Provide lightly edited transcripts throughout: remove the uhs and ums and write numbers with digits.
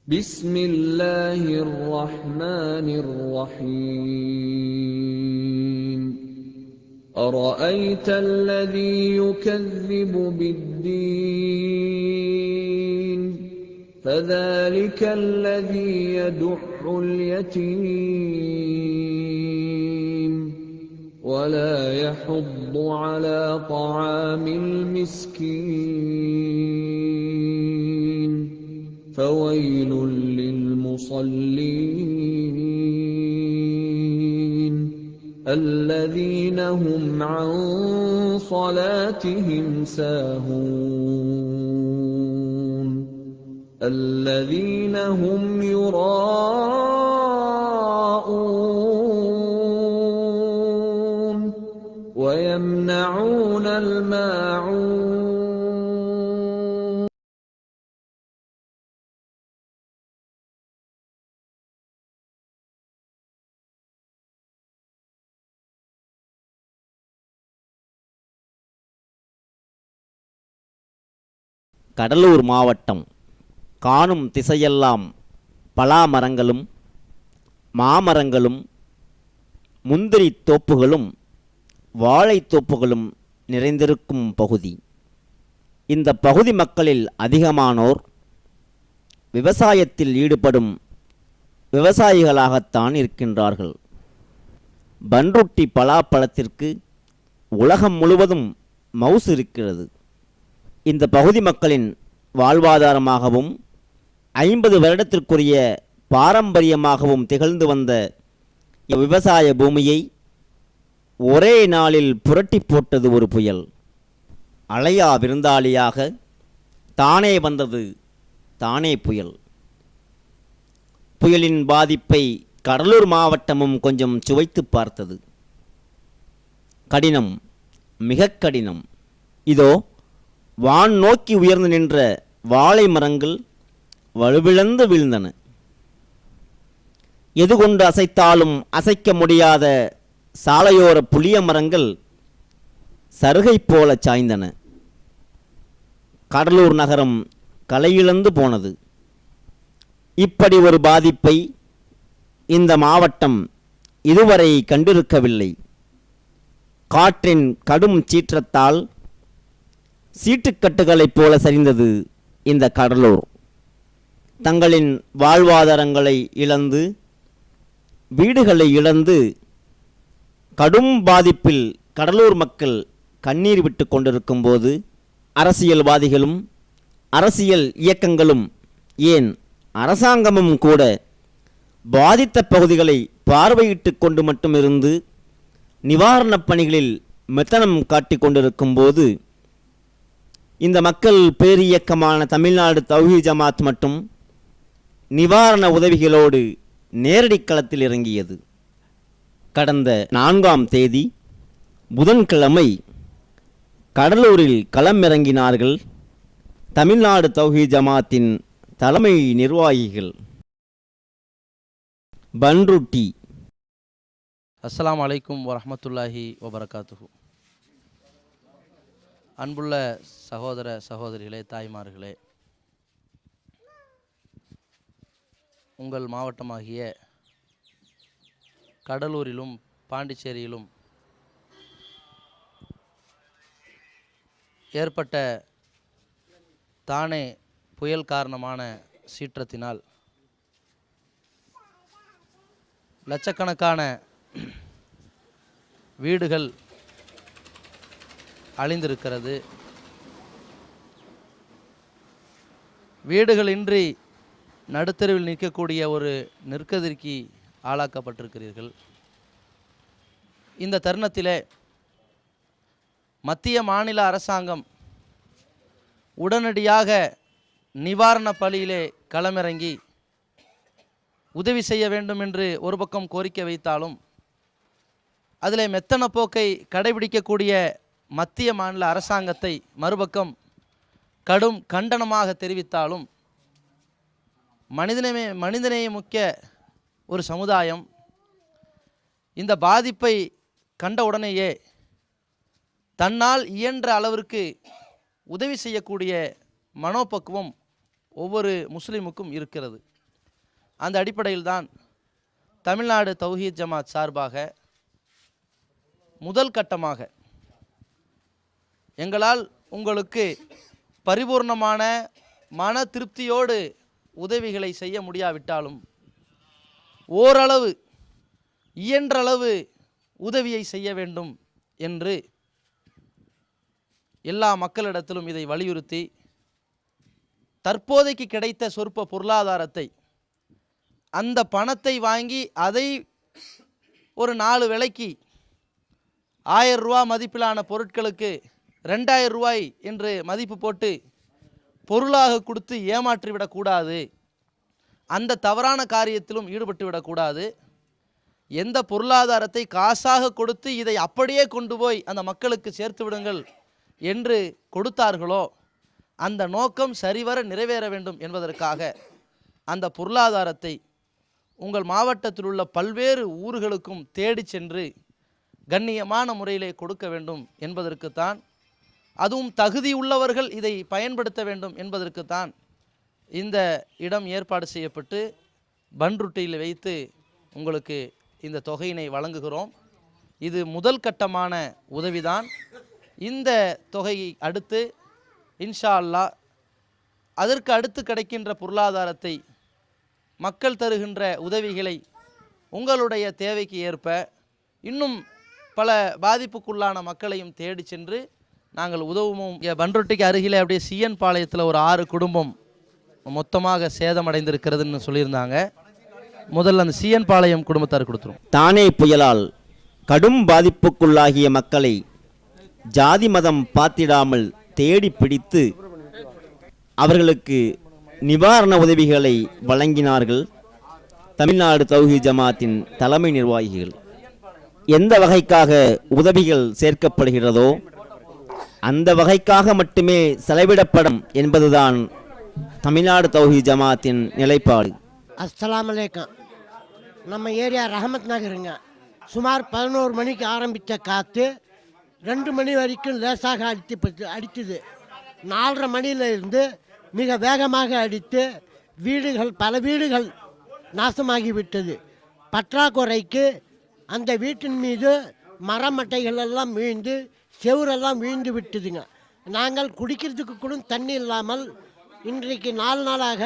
بسم الله الرحمن الرحيم أرأيت الذي يكذب بالدين فذلك الذي يدع اليتيم ولا يحض على طعام المسكين فويل للمصلين الذين هم عن صلاتهم ساهون الذين هم يراءون ويمنعون الماعون கடலூர் மாவட்டம் காணும் திசையெல்லாம் பலாமரங்களும் மாமரங்களும் முந்திரி தோப்புகளும் வாழைத்தோப்புகளும் நிறைந்திருக்கும் பகுதி. இந்த பகுதி மக்களில் அதிகமானோர் விவசாயத்தில் ஈடுபடும் விவசாயிகளாகத்தான் இருக்கின்றார்கள். பன்ருட்டி பலாப்பழத்திற்கு உலகம் முழுவதும் மவுசு இருக்கிறது. இந்த பகுதி மக்களின் வாழ்வாதாரமாகவும் 50 வருடத்திற்குரிய பாரம்பரியமாகவும் திகழ்ந்து வந்த விவசாய பூமியை ஒரே நாளில் புரட்டி போட்டது ஒரு புயல். அலையா விருந்தாளியாக தானே வந்தது தானே புயல். புயலின் பாதிப்பை கடலூர் மாவட்டமும் கொஞ்சம் சுவைத்து பார்த்தது. கடினம், மிக கடினம். இதோ வான் நோக்கி உயர்ந்து நின்ற வாழை மரங்கள் வலுவிழந்து வீழ்ந்தன. எது கொண்டு அசைத்தாலும் அசைக்க முடியாத சாலையோர புளிய மரங்கள் சருகை போல சாய்ந்தன. கடலூர் நகரம் கலையிழந்து போனது. இப்படி ஒரு பாதிப்பை இந்த மாவட்டம் இதுவரை கண்டிருக்கவில்லை. காற்றின் கடும் சீற்றத்தால் சீட்டுக்கட்டுகளைப் போல சரிந்தது இந்த கடலூர். தங்களின் வாழ்வாதாரங்களை இழந்து வீடுகளை இழந்து கடும் பாதிப்பில் கடலூர் மக்கள் கண்ணீர் விட்டு கொண்டிருக்கும் போது அரசியல்வாதிகளும் அரசியல் இயக்கங்களும் ஏன் அரசாங்கமும் கூட பாதித்த பகுதிகளை பார்வையிட்டு கொண்டு மட்டும் இருந்து நிவாரணப் பணிகளில் மெத்தனம் காட்டிக் கொண்டிருக்கும் போது இந்த மக்கள் பேரியக்கமான தமிழ்நாடு தௌஹீத் ஜமாத் மட்டும் நிவாரண உதவிகளோடு நேரடி களத்தில் இறங்கியது. கடந்த 4ஆம் தேதி புதன்கிழமை கடலூரில் களமிறங்கினார்கள் தமிழ்நாடு தௌஹீத் ஜமாத்தின் தலைமை நிர்வாகிகள். பன்ருட்டி. அஸ்ஸலாமு அலைக்கும் வரஹ்மத்துல்லாஹி வபரகாத்துஹு. அன்புள்ள சகோதர சகோதரிகளே, தாய்மார்களே, உங்கள் மாவட்டமாகிய கடலூரிலும் பாண்டிச்சேரியிலும் ஏற்பட்ட தானே புயல் காரணமான சீற்றத்தினால் லட்சக்கணக்கான வீடுகள் அழிந்திருக்கிறது. வீடுகளின்றி நடுத்தருவில் நிற்கக்கூடிய ஒரு நெருக்கடிக்கு ஆளாக்கப்பட்டிருக்கிறீர்கள். இந்த தருணத்திலே மத்திய மாநில அரசாங்கம் உடனடியாக நிவாரண பணியிலே களமிறங்கி உதவி செய்ய வேண்டும் என்று ஒரு பக்கம் கோரிக்கை வைத்தாலும் அதிலே மெத்தன போக்கை கடைபிடிக்கக்கூடிய மத்திய மாநில அரசாங்கத்தை மறுபக்கம் கடும் கண்டனமாக தெரிவித்தாலும் மனிதநேயமுக்க ஒரு சமுதாயம் இந்த பாதிப்பை கண்ட உடனேயே தன்னால் இயன்ற அளவிற்கு உதவி செய்யக்கூடிய மனோபக்குவம் ஒவ்வொரு முஸ்லீமுக்கும் இருக்கிறது. அந்த அடிப்படையில் தான் தமிழ்நாடு தௌஹீத் ஜமாத் சார்பாக முதல் கட்டமாக எங்களால் உங்களுக்கு பரிபூர்ணமான மன திருப்தியோடு உதவிகளை செய்ய முடியாவிட்டாலும் ஓரளவு இயன்றளவு உதவியை செய்ய வேண்டும் என்று எல்லா மக்களிடத்திலும் இதை வலியுறுத்தி தற்போதைக்கு கிடைத்த சொற்ப பொருளாதாரத்தை அந்த பணத்தை வாங்கி அதை ஒரு 4 வேளைக்கு 1000 ரூபா மதிப்பிலான பொருட்களுக்கு 2000 ரூபாய் என்று மதிப்பு போட்டு பொருளாக கொடுத்து ஏமாற்றிவிடக்கூடாது. அந்த தவறான காரியத்திலும் ஈடுபட்டு விடக்கூடாது. எந்த பொருளாதாரத்தை காசாக கொடுத்து இதை அப்படியே கொண்டு போய் அந்த மக்களுக்கு சேர்த்து விடுங்கள் என்று கொடுத்தார்களோ அந்த நோக்கம் சரிவர நிறைவேற வேண்டும் என்பதற்காக அந்த பொருளாதாரத்தை உங்கள் மாவட்டத்தில் உள்ள பல்வேறு ஊர்களுக்கும் தேடி சென்று கண்ணியமான முறையிலே கொடுக்க வேண்டும் என்பதற்குத்தான், அதுவும் தகுதி உள்ளவர்கள் இதை பயன்படுத்த வேண்டும் என்பதற்குத்தான் இந்த இடம் ஏற்பாடு செய்யப்பட்டு பன்ருட்டியில் வைத்து உங்களுக்கு இந்த தொகையினை வழங்குகிறோம். இது முதல் கட்டமான உதவிதான். இந்த தொகையை அடுத்து இன்ஷா அல்லாஹ் அதற்கு அடுத்து கிடைக்கின்ற பொருளாதாரத்தை மக்கள் தருகின்ற உதவிகளை உங்களுடைய தேவைக்கு ஏற்ப இன்னும் பல பாதிப்புக்குள்ளான மக்களையும் தேடி சென்று நாங்கள் உதவுவோம். பன்ருட்டிக்கு அருகிலே அப்படியே சிஎன் பாளையத்தில் ஒரு 6 குடும்பம் மொத்தமாக சேதமடைந்திருக்கிறதுன்னு சொல்லியிருந்தாங்க. முதல்ல அந்த சிஎன் பாளையம் குடும்பத்தார் கொடுத்துரும். தானே புயலால் கடும் பாதிப்புக்குள்ளாகிய மக்களை ஜாதி மதம் பார்த்திடாமல் தேடி பிடித்து அவர்களுக்கு நிவாரண உதவிகளை வழங்கினார்கள் தமிழ்நாடு தௌஹீத் ஜமாத்தின் தலைமை நிர்வாகிகள். எந்த வகைக்காக உதவிகள் சேர்க்கப்படுகிறதோ அந்த வகைக்காக மட்டுமே செலவிடப்படும் என்பதுதான் தமிழ்நாடு தௌஹீத் ஜமாத்தின் நிலைப்பாடு. அஸ்ஸலாமு அலைக்கும். நம்ம ஏரியா ரஹமத் நகருங்க. சுமார் 11 மணிக்கு ஆரம்பித்த காற்று 2 மணி வரைக்கும் லேசாக அடித்தது. 4:30 மணியிலிருந்து மிக வேகமாக அடித்து பல வீடுகள் நாசமாகிவிட்டது. பற்றாக்குறைக்கு அந்த வீட்டின் மீது மரமட்டைகள் எல்லாம் வீழ்ந்து செவுரெல்லாம் வீழ்ந்து விட்டதுங்க. நாங்கள் குடிக்கிறதுக்கு கூட தண்ணி இல்லாமல் இன்றைக்கு 4 நாளாக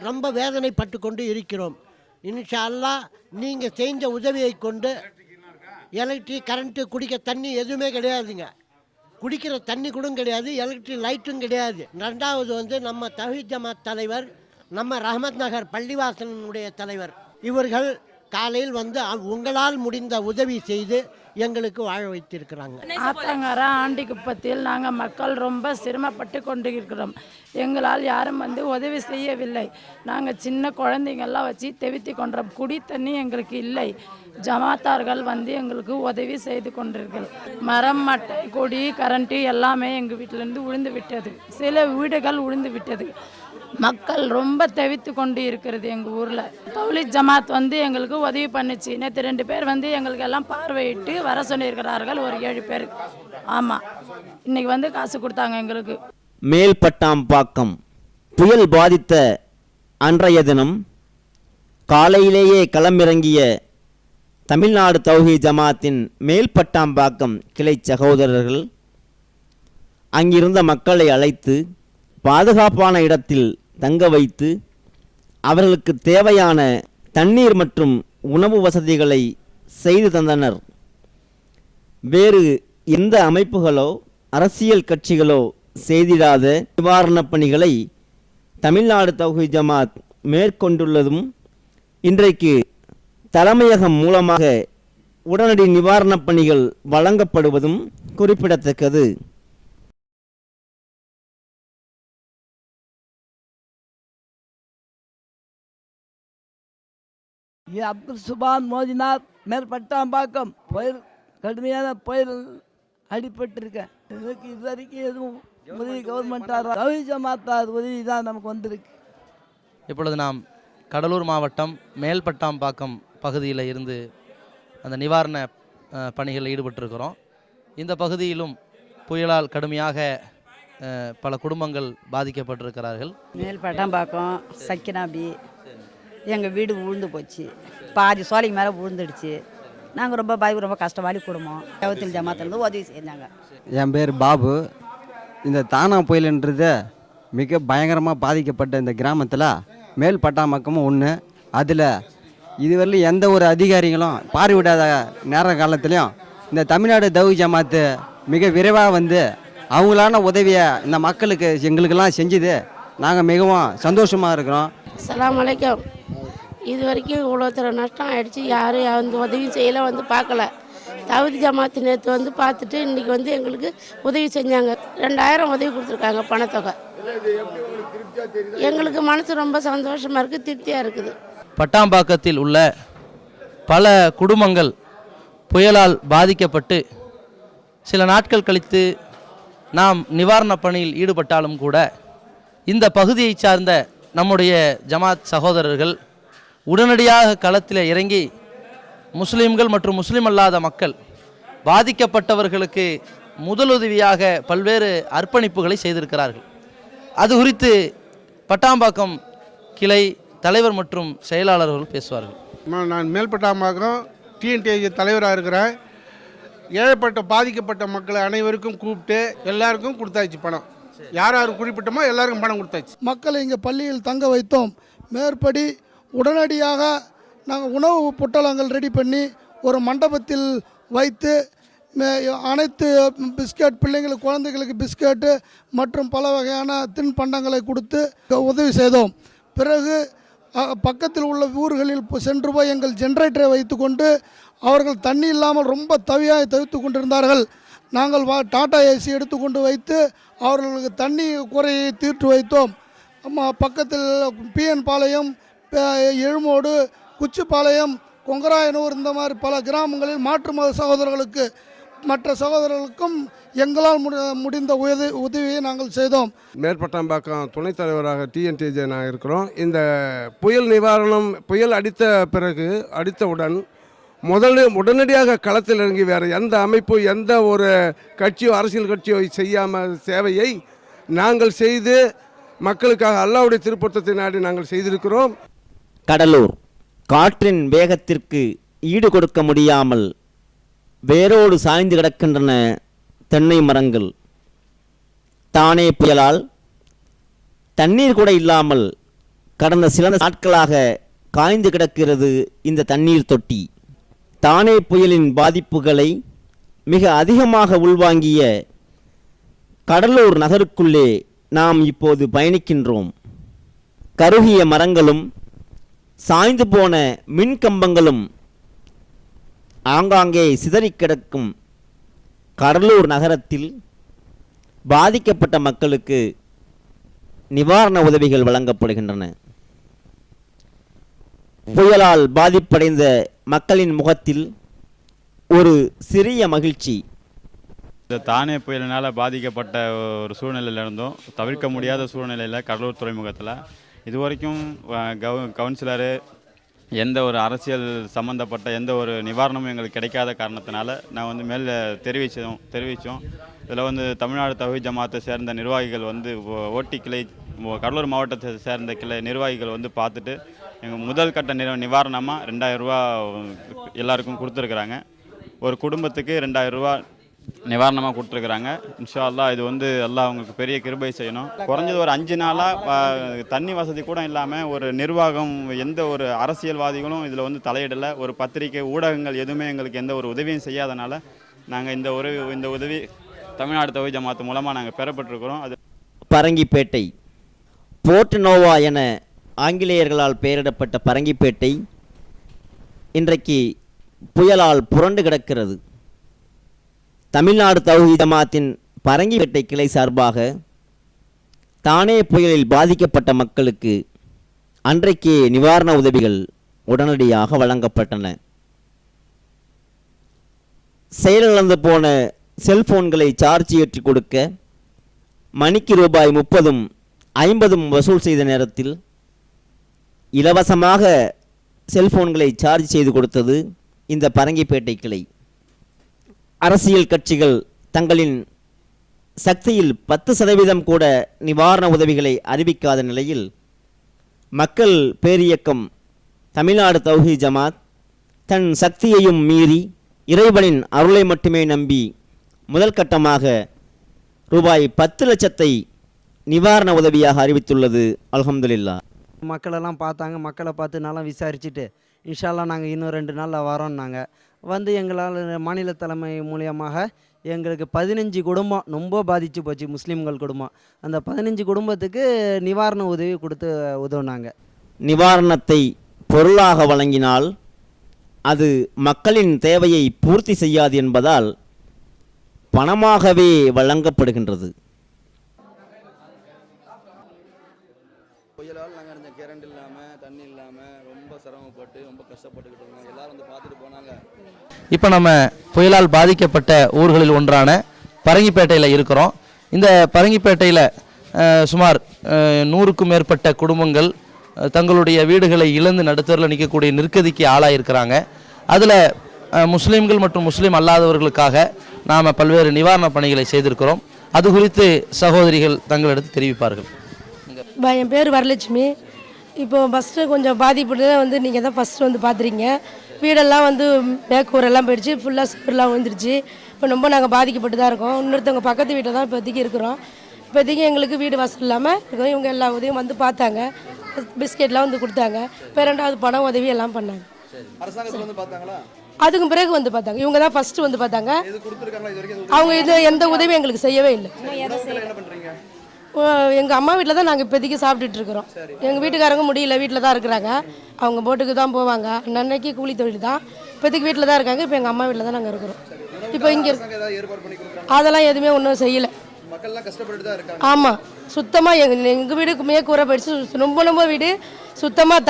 ரொம்ப வேதனைப்பட்டு கொண்டு இருக்கிறோம். இன்ஷா அல்லாஹ் நீங்கள் செஞ்ச உதவியை கொண்டு எலக்ட்ரிக் கரண்ட்டு குடிக்க தண்ணி எதுவுமே கிடையாதுங்க. குடிக்கிற தண்ணி கூட கிடையாது, எலக்ட்ரிக் லைட்டும் கிடையாது. 2வது நம்ம தௌஹீத் ஜமாத் தலைவர், நம்ம ரஹமத் நகர் பள்ளிவாசனுடைய தலைவர் இவர்கள் காலையில் உங்களால் முடிந்த உதவி செய்து எங்களுக்கு வாழ வைத்திருக்கிறாங்க. ஆத்தங்கர ஆண்டிக்குப்பத்தில் நாங்கள் மக்கள் ரொம்ப சிரமப்பட்டு கொண்டு இருக்கிறோம். எங்களால் யாரும் உதவி செய்யவில்லை. நாங்கள் சின்ன குழந்தைங்கள்லாம் வச்சு தெவித்து கொண்டோம். குடி தண்ணி எங்களுக்கு இல்லை. ஜமாத்தார்கள் எங்களுக்கு உதவி செய்து கொண்டிருக்கள். மரம் மட்டை கொடி கரண்ட்டு எல்லாமே எங்கள் வீட்டிலேருந்து உழுந்து விட்டது. சில வீடுகள் உழுந்து விட்டது. மக்கள் ரொம்ப தவித்து கொண்டு இருக்கிறது. எங்கள் ஊரில் தௌஹீத் ஜமாத் எங்களுக்கு உதவி பண்ணிச்சு. நேற்று 2 பேர் எங்களுக்கு எல்லாம் பார்வையிட்டு வர சொல்லியிருக்கிறார்கள். ஒரு 7 பேர். ஆமாம், இன்னைக்கு காசு கொடுத்தாங்க எங்களுக்கு. மேல்பட்டாம்பாக்கம் புயல் பாதித்த அன்றைய தினம் காலையிலேயே களமிறங்கிய தமிழ்நாடு தௌஹீத் ஜமாத்தின் மேல்பட்டாம்பாக்கம் கிளை சகோதரர்கள் அங்கிருந்த மக்களை அழைத்து பாதுகாப்பான இடத்தில் தங்க வைத்து அவர்களுக்கு தேவையான தண்ணீர் மற்றும் உணவு வசதிகளை செய்து தந்தனர். வேறு எந்த அமைப்புகளோ அரசியல் கட்சிகளோ செய்திடாத நிவாரணப் பணிகளை தமிழ்நாடு தௌஹீத் ஜமாத் மேற்கொண்டுள்ளதும் இன்றைக்கு தலைமையகம் மூலமாக உடனடி நிவாரணப் பணிகள் வழங்கப்படுவதும் குறிப்பிடத்தக்கது. அப்துல் சுபான் மோதினார் மேற்பட்டாம்பாக்கம் கடுமையான புயல் அடிபட்டிருக்கேன். இதுக்கு இது வரைக்கும் எதுவும் உதவி கவர்மெண்ட்டார் தௌஹீத் ஜமாத்தார் உதவி தான் நமக்கு வந்திருக்கு. இப்பொழுது நாம் கடலூர் மாவட்டம் மேல்பட்டாம்பாக்கம் பகுதியில் இருந்து அந்த நிவாரண பணிகளில் ஈடுபட்டிருக்கிறோம். இந்த பகுதியிலும் புயலால் கடுமையாக பல குடும்பங்கள் பாதிக்கப்பட்டிருக்கிறார்கள். மேல்பட்டாம்பாக்கம் சக்கினாபி எங்கள் வீடு விழுந்து போச்சு, பாதி சோலைக்கு மேலே விழுந்துடுச்சு. நாங்கள் ரொம்ப ரொம்ப கஷ்டவாளி குடும்பம். தௌஹீத் ஜமாத்திலேருந்து உதவி செஞ்சாங்க. என் பேர் பாபு. இந்த தானா புயலுன்றது மிக பயங்கரமாக பாதிக்கப்பட்ட இந்த கிராமத்தில் மேல் பட்டாம்பக்கமும் ஒன்று. அதில் இதுவரையிலும் எந்த ஒரு அதிகாரிகளும் பார்வையிடாத நேர காலத்துலேயும் இந்த தமிழ்நாடு தௌஹீத் ஜமாத்து மிக விரைவாக வந்து அவங்களான உதவியை இந்த மக்களுக்கு எங்களுக்கெல்லாம் செஞ்சுது. நாங்கள் மிகவும் சந்தோஷமாக இருக்கிறோம். அஸ்ஸலாமு அலைக்கும். இது வரைக்கும் இவ்வளோ நஷ்டம் ஆகிடுச்சு, யாரும் அந்த உதவியும் செய்யலை, வந்து பார்க்கல. தௌஹீத் ஜமாத்து நேற்று வந்து பார்த்துட்டு இன்றைக்கி வந்து எங்களுக்கு உதவி செஞ்சாங்க. 2000 உதவி கொடுத்துருக்காங்க பணத்தொகை. எங்களுக்கு மனசு ரொம்ப சந்தோஷமாக இருக்குது, திருப்தியாக இருக்குது. பட்டாம்பாக்கத்தில் உள்ள பல குடும்பங்கள் புயலால் பாதிக்கப்பட்டு சில நாட்கள் கழித்து நாம் நிவாரணப் பணியில் ஈடுபட்டாலும் கூட இந்த பகுதியை சார்ந்த நம்முடைய ஜமாத் சகோதரர்கள் உடனடியாக களத்தில் இறங்கி முஸ்லீம்கள் மற்றும் முஸ்லீம் அல்லாத மக்கள் பாதிக்கப்பட்டவர்களுக்கு முதலுதவியாக பல்வேறு அர்ப்பணிப்புகளை செய்திருக்கிறார்கள். அது குறித்து பட்டாம்பாக்கம் கிளை தலைவர் மற்றும் செயலாளர்கள் பேசுவார்கள். நான் மேல்பட்டாம்பாக்கம் டிஎன்டிஐ தலைவராக இருக்கிறேன். ஏழைப்பட்ட பாதிக்கப்பட்ட மக்களை அனைவருக்கும் கூப்பிட்டு எல்லாருக்கும் கொடுத்தாச்சு பணம். யார் யார் குறிப்பிட்டமோ எல்லாருக்கும் பணம் கொடுத்தாச்சு. மக்களை இங்கே பள்ளியில் தங்க வைத்தோம். மேற்படி உடனடியாக நாங்கள் உணவு பொட்டலங்கள் ரெடி பண்ணி ஒரு மண்டபத்தில் வைத்து அனைத்து பிஸ்கட் பிள்ளைங்களுக்கு குழந்தைகளுக்கு பிஸ்கட்டு மற்றும் பல வகையான தின்பண்டங்களை கொடுத்து உதவி செய்தோம். பிறகு பக்கத்தில் உள்ள ஊர்களில் சென்று போய் எங்கள் ஜென்ரேட்டரை வைத்து கொண்டு அவர்கள் தண்ணி இல்லாமல் ரொம்ப தவித்து கொண்டிருந்தார்கள். நாங்கள் டாடா ஏசி எடுத்துக்கொண்டு வைத்து அவர்களுக்கு தண்ணி குறையை தீர்த்து வைத்தோம். பக்கத்தில் பிஎன் பாளையம், எழுமோடு, குச்சிப்பாளையம், கொங்கராயனூர் இந்த மாதிரி பல கிராமங்களில் மாற்று மத சகோதரர்களுக்கு மற்ற சகோதரர்களுக்கும் எங்களால் முடிந்த உதவியை நாங்கள் செய்தோம். மேற்பட்டாம்பாக்கம் துணைத் தலைவராக டிஎன்டிஜே நாங்கள் இருக்கிறோம். இந்த புயல் நிவாரணம் புயல் அடித்தவுடன் உடனடியாக களத்தில் இறங்கி வேறு எந்த அமைப்பு எந்த ஒரு கட்சியோ அரசியல் கட்சியோ செய்யாமல் சேவையை நாங்கள் செய்து மக்களுக்காக அல்லாஹ்வுடைய திருப்பொருத்தத்தை நாடி நாங்கள் செய்திருக்கிறோம். கடலூர் காற்றின் வேகத்திற்கு ஈடு கொடுக்க முடியாமல் வேரோடு சாய்ந்து கிடக்கின்றன தென்னை மரங்கள். தானே புயலால் தண்ணீர் கூட இல்லாமல் கடந்த சில நாட்களாக காய்ந்து கிடக்கிறது இந்த தண்ணீர் தொட்டி. தானே புயலின் பாதிப்புகளை மிக அதிகமாக உள்வாங்கிய கடலூர் நகருக்குள்ளே நாம் இப்போது பயணிக்கின்றோம். கருகிய மரங்களும் சாய்ந்து போன மின்கம்பங்களும் ஆங்காங்கே சிதறி கிடக்கும் கடலூர் நகரத்தில் பாதிக்கப்பட்ட மக்களுக்கு நிவாரண உதவிகள் வழங்கப்படுகின்றன. புயலால் பாதிப்படைந்த மக்களின் முகத்தில் ஒரு சிறிய மகிழ்ச்சி. இந்த தானே புயலினால் பாதிக்கப்பட்ட ஒரு சூழ்நிலையில் இருந்தோம். தவிர்க்க முடியாத சூழ்நிலையில் கடலூர் துறைமுகத்தில் இதுவரைக்கும் கவுன்சிலரு எந்த ஒரு அரசியல் சம்மந்தப்பட்ட எந்த ஒரு நிவாரணமும் எங்களுக்கு கிடைக்காத காரணத்தினால நான் மேலே தெரிவித்தோம். இதில் தமிழ்நாடு தௌஹீத் ஜமாத்தை சேர்ந்த நிர்வாகிகள் ஓட்டி கிளை கடலூர் மாவட்டத்தை சேர்ந்த கிளை நிர்வாகிகள் பார்த்துட்டு எங்கள் முதல் கட்ட நிவாரணமாக 2000 ரூபா எல்லாருக்கும் கொடுத்துருக்குறாங்க. ஒரு குடும்பத்துக்கு 2000 ரூபா நிவாரணமாக கொடுத்துருக்குறாங்க. இன்ஷா அல்லாஹ் இது எல்லாம் அவங்களுக்கு பெரிய கிருபை செய்யணும். குறைஞ்சது ஒரு 5 நாளாக தண்ணி வசதி கூட இல்லாமல் ஒரு நிர்வாகம் எந்த ஒரு அரசியல்வாதிகளும் இதில் தலையிடலை. ஒரு பத்திரிகை ஊடகங்கள் எதுவுமே எங்களுக்கு எந்த ஒரு உதவியும் செய்யாதனால நாங்கள் இந்த உதவி தமிழ்நாடு தௌஹீத் ஜமாத் மூலமாக நாங்கள் பெறப்பட்டிருக்கிறோம். அது பரங்கிப்பேட்டை போர்ட் நோவா என ஆங்கிலேயர்களால் பெயரிடப்பட்ட பரங்கிப்பேட்டை இன்றைக்கு புயலால் புரண்டு கிடக்கிறது. தமிழ்நாடு தௌஹீத் ஜமாத்தின் பரங்கிப்பேட்டை கிளை சார்பாக தானே புயலில் பாதிக்கப்பட்ட மக்களுக்கு அன்றைக்கே நிவாரண உதவிகள் உடனடியாக வழங்கப்பட்டன. செயலிழந்து போன செல்போன்களை சார்ஜ் ஏற்றி கொடுக்க மணிக்கு ரூபாய் 30 50 வசூல் செய்த நேரத்தில் இலவசமாக செல்போன்களை சார்ஜ் செய்து கொடுத்தது இந்த பரங்கிப்பேட்டை கிளை. அரசியல் கட்சிகள் தங்களின் சக்தியில் 10% கூட நிவாரண உதவிகளை அறிவிக்காத நிலையில் மக்கள் பேரியக்கம் தமிழ்நாடு தௌஹீத் ஜமாத் தன் சக்தியையும் மீறி இறைவனின் அருளை மட்டுமே நம்பி முதல் கட்டமாக ரூபாய் 10 லட்சத்தை நிவாரண உதவியாக அறிவித்துள்ளது. அல்ஹம்துலில்லாஹ். மக்களெல்லாம் பார்த்தாங்க. மக்களை பார்த்து நல்லா விசாரிச்சுட்டு இன்ஷால்லா நாங்கள் இன்னும் 2 நாளில் வரோம்னாங்க. வந்து எங்களால் மாநில தலைமை மூலியமாக எங்களுக்கு 15 குடும்பம் ரொம்ப பாதித்து போச்சு, முஸ்லீம்கள் குடும்பம். அந்த 15 குடும்பத்துக்கு நிவாரண உதவி கொடுத்து உதவுனாங்க. நிவாரணத்தை பொருளாக வழங்கினால் அது மக்களின் தேவையை பூர்த்தி செய்யாது என்பதால் பணமாகவே வழங்கப்படுகின்றது. புயலால் நாங்கள் இந்த கரண்ட் இல்லாமல் தண்ணி இல்லாமல் ரொம்ப சிரமப்பட்டு ரொம்ப கஷ்டப்பட்டுக்கிட்டு இருக்கோம். எல்லோரும் வந்து பார்த்துட்டு போனாங்க. இப்போ நம்ம புயலால் பாதிக்கப்பட்ட ஊர்களில் ஒன்றான பரங்கிப்பேட்டையில் இருக்கிறோம். இந்த பரங்கிப்பேட்டையில் சுமார் 100க்கும் மேற்பட்ட குடும்பங்கள் தங்களுடைய வீடுகளை இழந்து நடுத்தரில் நிற்கக்கூடிய நெருக்கதிக்கு ஆளாயிருக்கிறாங்க. அதில் முஸ்லீம்கள் மற்றும் முஸ்லீம் அல்லாதவர்களுக்காக நாம் பல்வேறு நிவாரண பணிகளை செய்திருக்கிறோம். அது குறித்து சகோதரிகள் தங்களிடத்து தெரிவிப்பார்கள். என் பேர் வரலட்சுமி. இப்போது ஃபஸ்ட்டு கொஞ்சம் பாதிப்பு வந்து நீங்கள் தான் ஃபஸ்ட்டு வந்து பார்த்துறீங்க. வீடெல்லாம் வந்து மேக்கூரெல்லாம் போயிடுச்சு, ஃபுல்லாக சுவரெல்லாம் விழுந்துருச்சு. இப்போ ரொம்ப நாங்கள் பாதிக்கப்பட்டு தான் இருக்கோம். இன்னொருத்தவங்க பக்கத்து வீட்டில் தான் இப்போதைக்கு இருக்கிறோம். இப்போதைக்கு எங்களுக்கு வீடு வசதி இல்லாமல் இருக்கோம். இவங்க எல்லா உதவியும் வந்து பார்த்தாங்க, பிஸ்கெட்லாம் வந்து கொடுத்தாங்க. இப்போ 2வது பணம் உதவி எல்லாம் பண்ணாங்க. அரசாங்கத்தில் வந்து பார்த்தாங்களா? அதுக்கு பிறகு வந்து பார்த்தாங்க. இவங்க தான் ஃபஸ்ட்டு வந்து பார்த்தாங்க. அவங்க இது எந்த உதவியும் எங்களுக்கு செய்யவே இல்லை. எங்கள் அம்மா வீட்டில் தான் நாங்கள் இப்போதைக்கு சாப்பிட்டுட்டு இருக்கிறோம். எங்கள் வீட்டுக்காரங்க முடியல, வீட்டில் தான் இருக்கிறாங்க. அவங்க போட்டுக்கு தான் போவாங்க. அன்னைக்கு கூலி தொழில் தான். இப்போதைக்கு வீட்டில் தான் இருக்காங்க. இப்போ எங்கள் அம்மா வீட்டில் தான் நாங்கள் இருக்கிறோம். இப்போ இங்கே அதெல்லாம் எதுவுமே ஒன்றும் செய்யலை. ஆமாம், சுத்தமாக எங்கள் வீடுக்கு மேற்கூரை போயிடுச்சு. ரொம்ப வீடு சுத்தமாக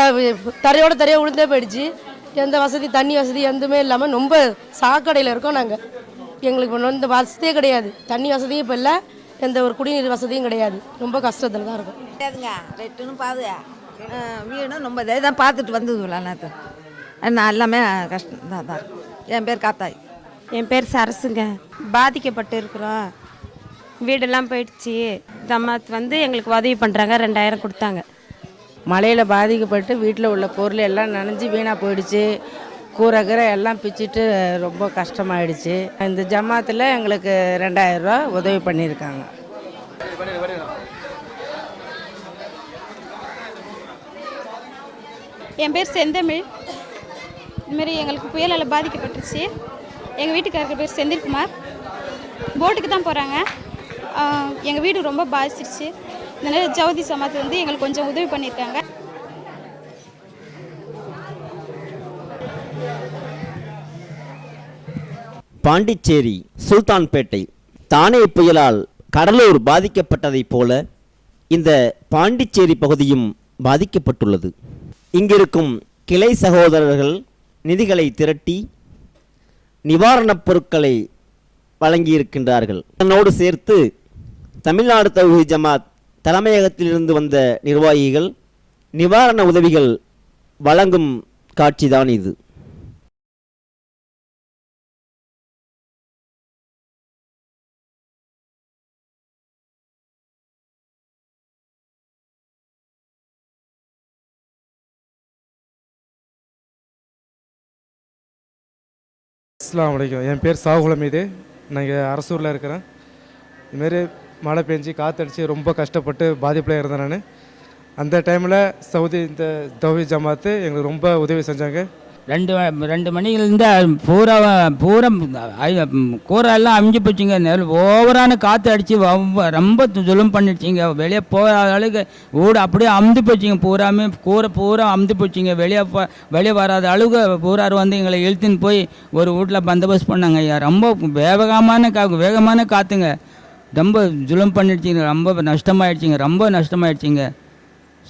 தரையோட தரையாக உளுந்தே போயிடுச்சு. எந்த வசதி, தண்ணி வசதி எதுவுமே இல்லாமல் ரொம்ப சாக்கடையில் இருக்கோம் நாங்கள். எங்களுக்கு இப்போ இந்த வசதியே கிடையாது. தண்ணி வசதியும் இப்போ இல்லை, எந்த ஒரு குடிநீர் வசதியும் கிடையாது. ரொம்ப கஷ்டத்தில் தான் இருக்கும். ரெட்டுன்னு பாது வீடும் ரொம்ப தான் பார்த்துட்டு வந்தது. நான் எல்லாமே கஷ்டம் தான். என் பேர் காத்தாய். என் பேர் சரசுங்க. பாதிக்கப்பட்டு இருக்கிறோம். வீடெல்லாம் போயிடுச்சு. ஜமாத் வந்து எங்களுக்கு உதவி பண்ணுறாங்க. 2000 கொடுத்தாங்க. மழையில் பாதிக்கப்பட்டு வீட்டில் உள்ள பொருள் எல்லாம் நனைஞ்சு வீணாக போயிடுச்சு. கூரை எல்லாம் பிச்சுட்டு ரொம்ப கஷ்டமாயிடுச்சு. இந்த ஜமாத்தில் எங்களுக்கு 2000 ரூபா உதவி பண்ணியிருக்காங்க. என் பேர் செந்தமிழ். இதுமாரி எங்களுக்கு புயலால் பாதிக்கப்பட்டுருச்சு. எங்கள் வீட்டுக்காரர் பேர் செந்தில்குமார். போட்டுக்கு தான் போகிறாங்க. எங்கள் வீடு ரொம்ப பாதிச்சிருச்சு. இதனால் ஜவுதி ஜமாத் வந்து எங்களுக்கு கொஞ்சம் உதவி பண்ணியிருக்காங்க. பாண்டிச்சேரி சுல்தான்பேட்டை தானே புயலால் கடலூர் பாதிக்கப்பட்டதைப் போல இந்த பாண்டிச்சேரி பகுதியும் பாதிக்கப்பட்டுள்ளது. இங்கிருக்கும் கிளை சகோதரர்கள் நிதிகளை திரட்டி நிவாரணப் பொருட்களை வழங்கியிருக்கின்றார்கள். அதனோடு சேர்த்து தமிழ்நாடு தௌஹீத் ஜமாத் தலைமையகத்திலிருந்து வந்த நிர்வாகிகள் நிவாரண உதவிகள் வழங்கும் காட்சிதான் இது. அஸ்ஸலாமு அலைக்கும். என் பேர் சாகுல் மீது. நான் இங்கே அரசூரில் இருக்கிறேன். இதுமாரி மழை பெஞ்சு காற்றடிச்சு ரொம்ப கஷ்டப்பட்டு பாதிப்பில் இருந்தேன் நான். அந்த டைமில் சவுதி இந்த தௌஹீத் ஜமாத்து எங்களுக்கு ரொம்ப உதவி செஞ்சாங்க. 2 மணிலேருந்து பூரா கூரை எல்லாம் அமிஞ்சு போச்சுங்க. ஓவரான காற்று அடித்து ரொம்ப ஜுலும் பண்ணிடுச்சிங்க. வெளியே போகிற அளவுக்கு வீடு அப்படியே அமுந்து போச்சுங்க. பூராமே கூரை பூரா அமுந்து போச்சுங்க. வெளியே வராத அளவுக்கு பூரார் வந்து எங்களை இழுத்துன்னு போய் ஒரு வீட்டில் பந்தோபஸ்து பண்ணாங்க. ஐயா ரொம்ப வேகமான காற்றுங்க. ரொம்ப ஜுலும் பண்ணிடுச்சிங்க. ரொம்ப நஷ்டமாயிடுச்சிங்க. ரொம்ப நஷ்டமாயிடுச்சிங்க.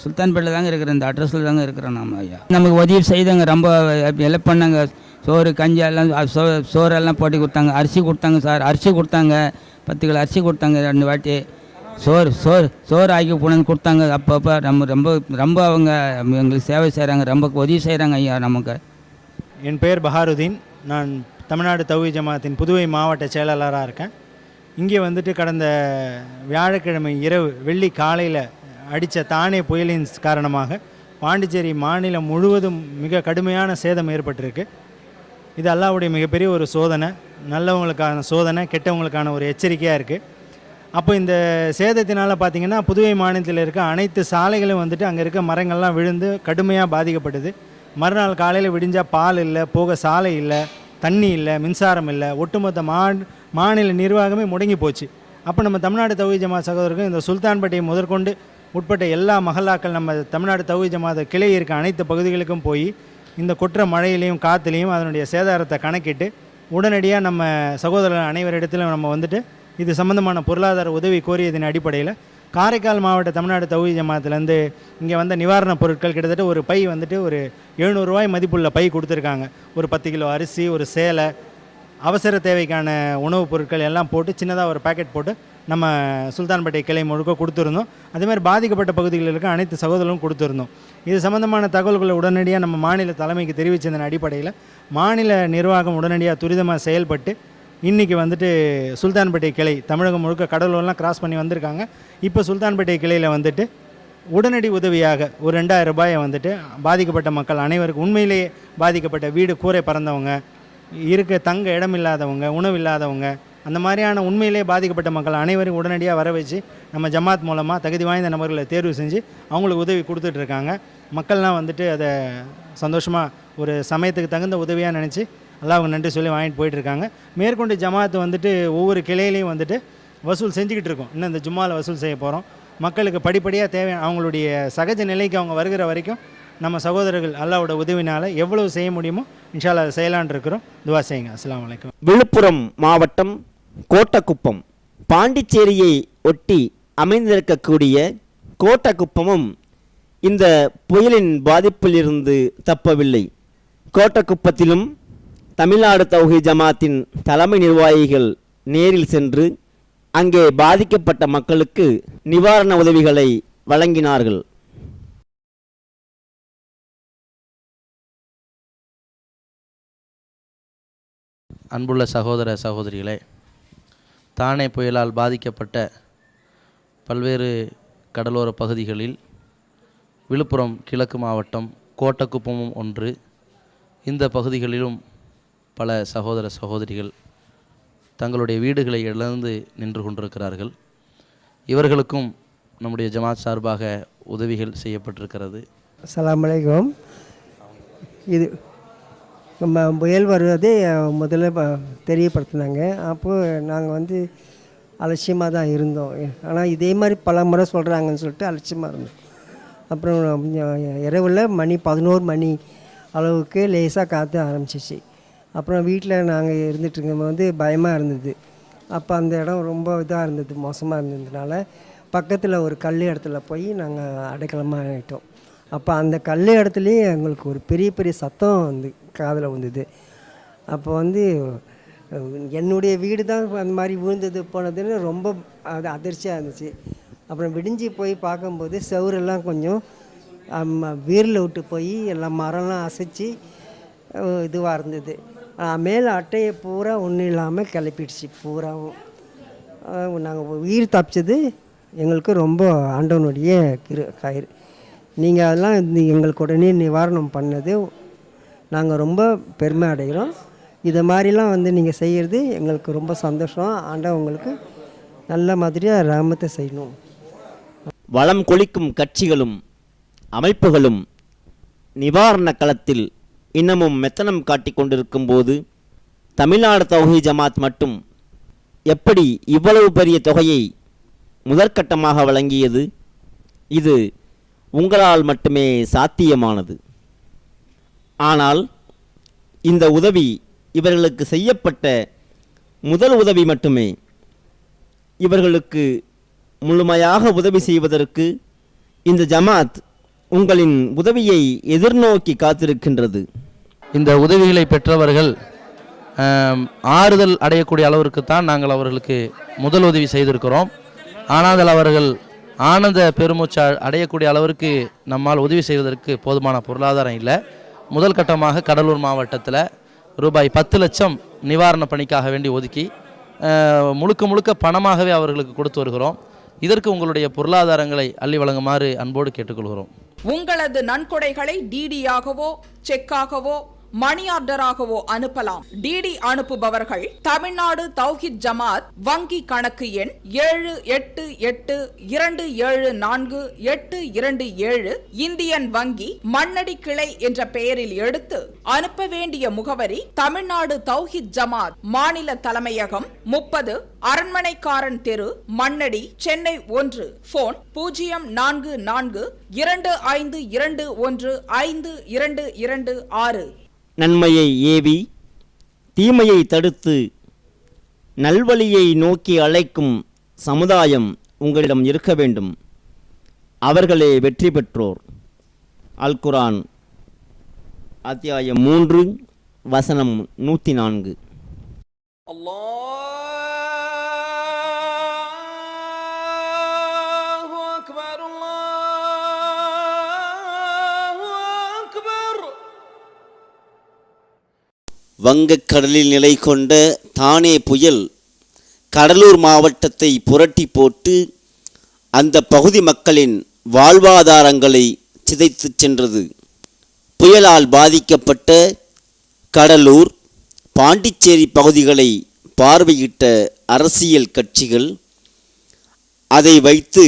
சுல்தான்பேட்டில் தாங்க இருக்கிறேன். இந்த அட்ரஸில் தாங்க இருக்கிறோம் நம்ம. ஐயா நமக்கு உதவி செய்தாங்க. ரொம்ப ஹெல்ப் பண்ணாங்க. சோறு கஞ்சி எல்லாம் சோறெல்லாம் போட்டு கொடுத்தாங்க. அரிசி கொடுத்தாங்க சார். அரிசி கொடுத்தாங்க. 10 கிலோ அரிசி கொடுத்தாங்க. 2 வாட்டி சோறு ஆக்கி கொண்டு கொடுத்தாங்க. அப்பப்போ ரொம்ப அவங்க எங்களுக்கு சேவை செய்கிறாங்க. ரொம்ப உதவி செய்கிறாங்க ஐயா நமக்கு. என் பெயர் பஹாருதீன். நான் தமிழ்நாடு தௌஹீத் ஜமாத்தின் புதுவை மாவட்ட செயலாளராக இருக்கேன். இங்கே வந்துட்டு கடந்த வியாழக்கிழமை இரவு வெள்ளி காலையில் அடித்த தானே புயலின் காரணமாக பாண்டிச்சேரி மாநிலம் முழுவதும் மிக கடுமையான சேதம் ஏற்பட்டிருக்கு. இது அல்லாஹ்வுடைய மிகப்பெரிய ஒரு சோதனை, நல்லவங்களுக்கான சோதனை, கெட்டவங்களுக்கான ஒரு எச்சரிக்கையாக இருக்குது. அப்போ இந்த சேதத்தினால் பார்த்திங்கன்னா புதுவை மாநிலத்தில் இருக்க அனைத்து சாலைகளும் வந்துட்டு அங்கே இருக்க மரங்கள்லாம் விழுந்து கடுமையாக பாதிக்கப்படுது. மறுநாள் காலையில் விடிஞ்சால் பால் இல்லை, போக சாலை இல்லை, தண்ணி இல்லை, மின்சாரம் இல்லை, ஒட்டுமொத்த மாநில நிர்வாகமே முடங்கி போச்சு. அப்போ நம்ம தமிழ்நாடு தௌஹீத் ஜமாத் சகோதரர்கள் இந்த சுல்தான்பேட்டை முதற்கொண்டு உட்பட்ட எல்லா மஹல்லாக்கள் நம்ம தமிழ்நாடு தௌஹீத் ஜமாத் கிளை இருக்க அனைத்து பகுதிகளுக்கும் போய் இந்த கொற்ற மழையிலையும் காற்றுலையும் அதனுடைய சேதாரத்தை கணக்கிட்டு உடனடியாக நம்ம சகோதரர்கள் அனைவரிடத்திலும் நம்ம வந்துட்டு இது சம்மந்தமான பொருளாதார உதவி கோரியதன் அடிப்படையில் காரைக்கால் மாவட்ட தமிழ்நாடு தௌஹீத் ஜமாத்துலேருந்து இங்கே வந்த நிவாரணப் பொருட்கள் கிட்டத்தட்ட ஒரு பை வந்துட்டு ஒரு 700 ரூபாய் மதிப்புள்ள பை கொடுத்துருக்காங்க. ஒரு 10 கிலோ அரிசி, ஒரு சேலை, அவசர தேவைக்கான உணவுப் பொருட்கள் எல்லாம் போட்டு சின்னதாக ஒரு பேக்கெட் போட்டு நம்ம சுல்தான்பேட்டை கிளை முழுக்க கொடுத்துருந்தோம். அதேமாதிரி பாதிக்கப்பட்ட பகுதிகளில் இருக்க அனைத்து சகோதரர்களும் கொடுத்துருந்தோம். இது சம்மந்தமான தகவல்களை உடனடியாக நம்ம மாநில தலைமைக்கு தெரிவித்ததன் அடிப்படையில் மாநில நிர்வாகம் உடனடியாக துரிதமாக செயல்பட்டு இன்றைக்கி வந்துட்டு சுல்தான்பேட்டை கிளை தமிழகம் முழுக்க கடலூர்லாம் கிராஸ் பண்ணி வந்திருக்காங்க. இப்போ சுல்தான்பேட்டை கிளையில் வந்துட்டு உடனடி உதவியாக ஒரு 2000 ரூபாயை வந்துட்டு பாதிக்கப்பட்ட மக்கள் அனைவருக்கும், உண்மையிலேயே பாதிக்கப்பட்ட வீடு கூரை பறந்தவங்க, இருக்க தங்க இடம் இல்லாதவங்க, உணவு இல்லாதவங்க, அந்த மாதிரியான உண்மையிலே பாதிக்கப்பட்ட மக்கள் அனைவரும் உடனடியாக வர வச்சு நம்ம ஜமாத் மூலமாக தகுதி வாய்ந்த நபர்களை தேர்வு செஞ்சு அவங்களுக்கு உதவி கொடுத்துட்ருக்காங்க. மக்கள்லாம் வந்துட்டு அதை சந்தோஷமாக ஒரு சமயத்துக்கு தகுந்த உதவியாக நினச்சி அல்லாஹ்வுக்கு நன்றி சொல்லி வாங்கிட்டு போயிட்டுருக்காங்க. மேற்கொண்டு ஜமாத் வந்துட்டு ஒவ்வொரு கிளையிலையும் வந்துட்டு வசூல் செஞ்சுக்கிட்டு இருக்கோம். இன்னும் இந்த ஜும்மாவில் வசூல் செய்ய போகிறோம். மக்களுக்கு படிப்படியாக தேவையான அவங்களுடைய சகஜ நிலைக்கு அவங்க வருகிற வரைக்கும் நம்ம சகோதரர்கள் அல்லாஹ்வோட உதவினால் எவ்வளவு செய்ய முடியுமோ இன்ஷா அல்லாஹ் அதை செய்யலான் இருக்கிறோம். துவா செய்யுங்க. அஸ்ஸலாமு அலைக்கும். விழுப்புரம் மாவட்டம் கோட்டக்குப்பம் பாண்டிச்சேரியை ஒட்டி அமைந்திருக்கக்கூடிய கோட்டக்குப்பமும் இந்த புயலின் பாதிப்பிலிருந்து தப்பவில்லை. கோட்டக்குப்பத்திலும் தமிழ்நாடு தௌஹீத் ஜமாத்தின் தலைமை நிர்வாகிகள் நேரில் சென்று அங்கே பாதிக்கப்பட்ட மக்களுக்கு நிவாரண உதவிகளை வழங்கினார்கள். அன்புள்ள சகோதர சகோதரிகளே, தானே புயலால் பாதிக்கப்பட்ட பல்வேறு கடலோர பகுதிகளில் விழுப்புரம் கிழக்கு மாவட்டம் கோட்டக்குப்பமும் ஒன்று. இந்த பகுதிகளிலும் பல சகோதர சகோதரிகள் தங்களுடைய வீடுகளை இழந்து நின்று கொண்டிருக்கிறார்கள். இவர்களுக்கும் நம்முடைய ஜமாத் சார்பாக உதவிகள் செய்யப்பட்டிருக்கிறது. அஸ்ஸலாமு அலைக்கும். இது நம்ம புயல் வருவதே முதல்ல தெரியப்படுத்தினாங்க. அப்போது நாங்கள் அலட்சியமாக தான் இருந்தோம். ஆனால் இதே மாதிரி பல முறை சொல்கிறாங்கன்னு சொல்லிட்டு அலட்சியமாக இருந்தோம். அப்புறம் இரவில் மணி 11 மணி அளவுக்கு லேசாக காற்று ஆரம்பிச்சிச்சு. அப்புறம் வீட்டில் நாங்கள் இருந்துட்டு இருக்கும்போது பயமாக இருந்தது. அப்போ அந்த இடம் ரொம்ப இதாக இருந்தது, மோசமாக இருந்ததுனால பக்கத்தில் ஒரு கல் இடத்துல போய் நாங்கள் அடைக்கலமாக ஆகிட்டோம். அப்போ அந்த கல் இடத்துலையே எங்களுக்கு ஒரு பெரிய பெரிய சத்தம் காதில் வந்தது. அப்போ என்னுடைய வீடு தான் அந்த மாதிரி விழுந்தது போனதுன்னு ரொம்ப அது அதிர்ச்சியாக இருந்துச்சு. அப்புறம் விடிஞ்சு போய் பார்க்கும்போது செவரெல்லாம் கொஞ்சம் வீரில் விட்டு போய் எல்லாம் மரம்லாம் அசைச்சு இதுவாக இருந்தது. மேலே அட்டையை பூரா ஒன்றும் இல்லாமல் கிளப்பிடுச்சு பூராவும். நாங்கள் உயிர் தப்பிச்சது எங்களுக்கு ரொம்ப ஆண்டவனுடைய கயிறு. நீங்கள் அதெல்லாம் எங்களுக்கு உடனே நிவாரணம் பண்ணது நாங்கள் ரொம்ப பெருமை அடைகிறோம். இதை மாதிரிலாம் நீங்கள் செய்கிறது எங்களுக்கு ரொம்ப சந்தோஷம். ஆண்டவன் உங்களுக்கு நல்ல மாதிரியாக ரஹமத்தை செய்யணும். வளம் கொளிக்கும் கட்சிகளும் அமைப்புகளும் நிவாரண களத்தில் இன்னமும் மெத்தனம் காட்டிக் கொண்டிருக்கும் போது தமிழ்நாடு தௌஹீத் ஜமாத் மட்டும் எப்படி இவ்வளவு பெரிய தொகையை முதற்கட்டமாக வழங்கியது? இது உங்களால் மட்டுமே சாத்தியமானது. ஆனால் இந்த உதவி இவர்களுக்கு செய்யப்பட்ட முதல் உதவி மட்டுமே. இவர்களுக்கு முழுமையாக உதவி செய்வதற்கு இந்த ஜமாத் உங்களின் உதவியை எதிர்நோக்கி காத்திருக்கின்றது. இந்த உதவிகளை பெற்றவர்கள் ஆறுதல் அடையக்கூடிய அளவிற்குத்தான் நாங்கள் அவர்களுக்கு முதல் உதவி செய்திருக்கிறோம். ஆனால் அவர்கள் ஆனந்த பெருமூச்சா அடையக்கூடிய அளவிற்கு நம்மால் உதவி செய்வதற்கு போதுமான பொருளாதாரம் இல்லை. முதல் கட்டமாக கடலூர் மாவட்டத்தில் ரூபாய் 10 லட்சம் நிவாரண பணிக்காக வேண்டி ஒதுக்கி முழுக்க முழுக்க பணமாகவே அவர்களுக்கு கொடுத்து வருகிறோம். இதற்கு உங்களுடைய பொருளாதாரங்களை அள்ளி வழங்குமாறு அன்போடு கேட்டுக்கொள்கிறோம். உங்களது நன்கொடைகளை டிடியாகவோ செக்காகவோ மணி ஆர்டராகவோ அனுப்பலாம். டிடி அனுப்புபவர்கள் தமிழ்நாடு தௌஹீத் ஜமாத் வங்கி கணக்கு எண் 7882748227 இந்தியன் வங்கி மண்ணடி கிளை என்ற பெயரில் எடுத்து அனுப்ப வேண்டிய முகவரி தமிழ்நாடு தௌஹீத் ஜமாத் மாநில தலைமையகம் 30 அரண்மனைக்காரன் தெரு மண்ணடி சென்னை 1. போன் 044215215226. நன்மையை ஏவி தீமையை தடுத்து நல்வழியை நோக்கி அழைக்கும் சமுதாயம் உங்களிடம் இருக்க வேண்டும். அவர்களே வெற்றி பெற்றோர். அல் குர்ஆன் அத்தியாயம் 3 வசனம் 104. வங்கக்கடலில் நிலை கொண்ட தானே புயல் கடலூர் மாவட்டத்தை புரட்டி போட்டு அந்த பகுதி மக்களின் வாழ்வாதாரங்களை சிதைத்து சென்றது. புயலால் பாதிக்கப்பட்ட கடலூர், பாண்டிச்சேரி பகுதிகளை பார்வையிட்ட அரசியல் கட்சிகள் அதை வைத்து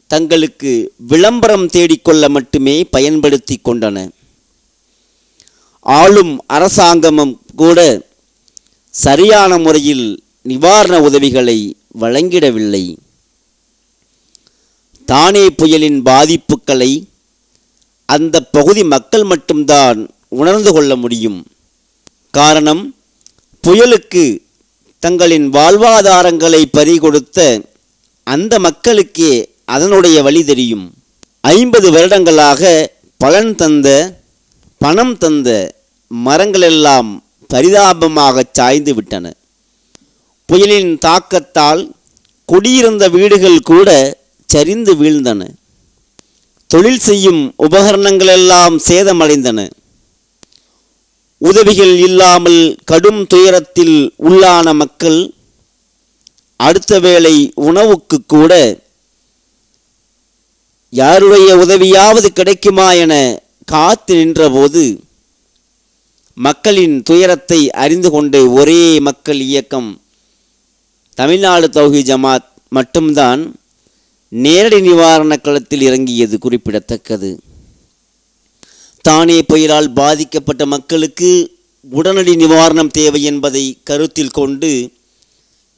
தங்களுக்கு விளம்பரம் தேடிக்கொள்ள மட்டுமே பயன்படுத்தி கொண்டன. ஆளும் அரசாங்கமும் கூட சரியான முறையில் நிவாரண உதவிகளை வழங்கிடவில்லை. தானே புயலின் பாதிப்புகளை அந்த பகுதி மக்கள் மட்டும்தான் உணர்ந்து கொள்ள முடியும். காரணம், புயலுக்கு தங்களின் வாழ்வாதாரங்களை பறிகொடுத்த அந்த மக்களுக்கே அதனுடைய வழி தெரியும். 50 வருடங்களாக பலன் தந்த பணம் தந்த மரங்களெல்லாம் பரிதாபமாக சாய்ந்து விட்டன. புயலின் தாக்கத்தால் குடியிருந்த வீடுகள் கூட சரிந்து வீழ்ந்தன. தொழில் செய்யும் உபகரணங்களெல்லாம் சேதமடைந்தன. உதவிகள் இல்லாமல் கடும் துயரத்தில் உள்ளான மக்கள் அடுத்த வேளை உணவுக்கு கூட யாருடைய உதவியாவது கிடைக்குமா என காத்து நின்றபோது மக்களின் துயரத்தை அறிந்து கொண்ட ஒரே மக்கள் இயக்கம் தமிழ்நாடு தௌஹீத் ஜமாத் மட்டும்தான் நேரடி நிவாரண களத்தில் இறங்கியது குறிப்பிடத்தக்கது. தானே புயலால் பாதிக்கப்பட்ட மக்களுக்கு உடனடி நிவாரணம் தேவை என்பதை கருத்தில் கொண்டு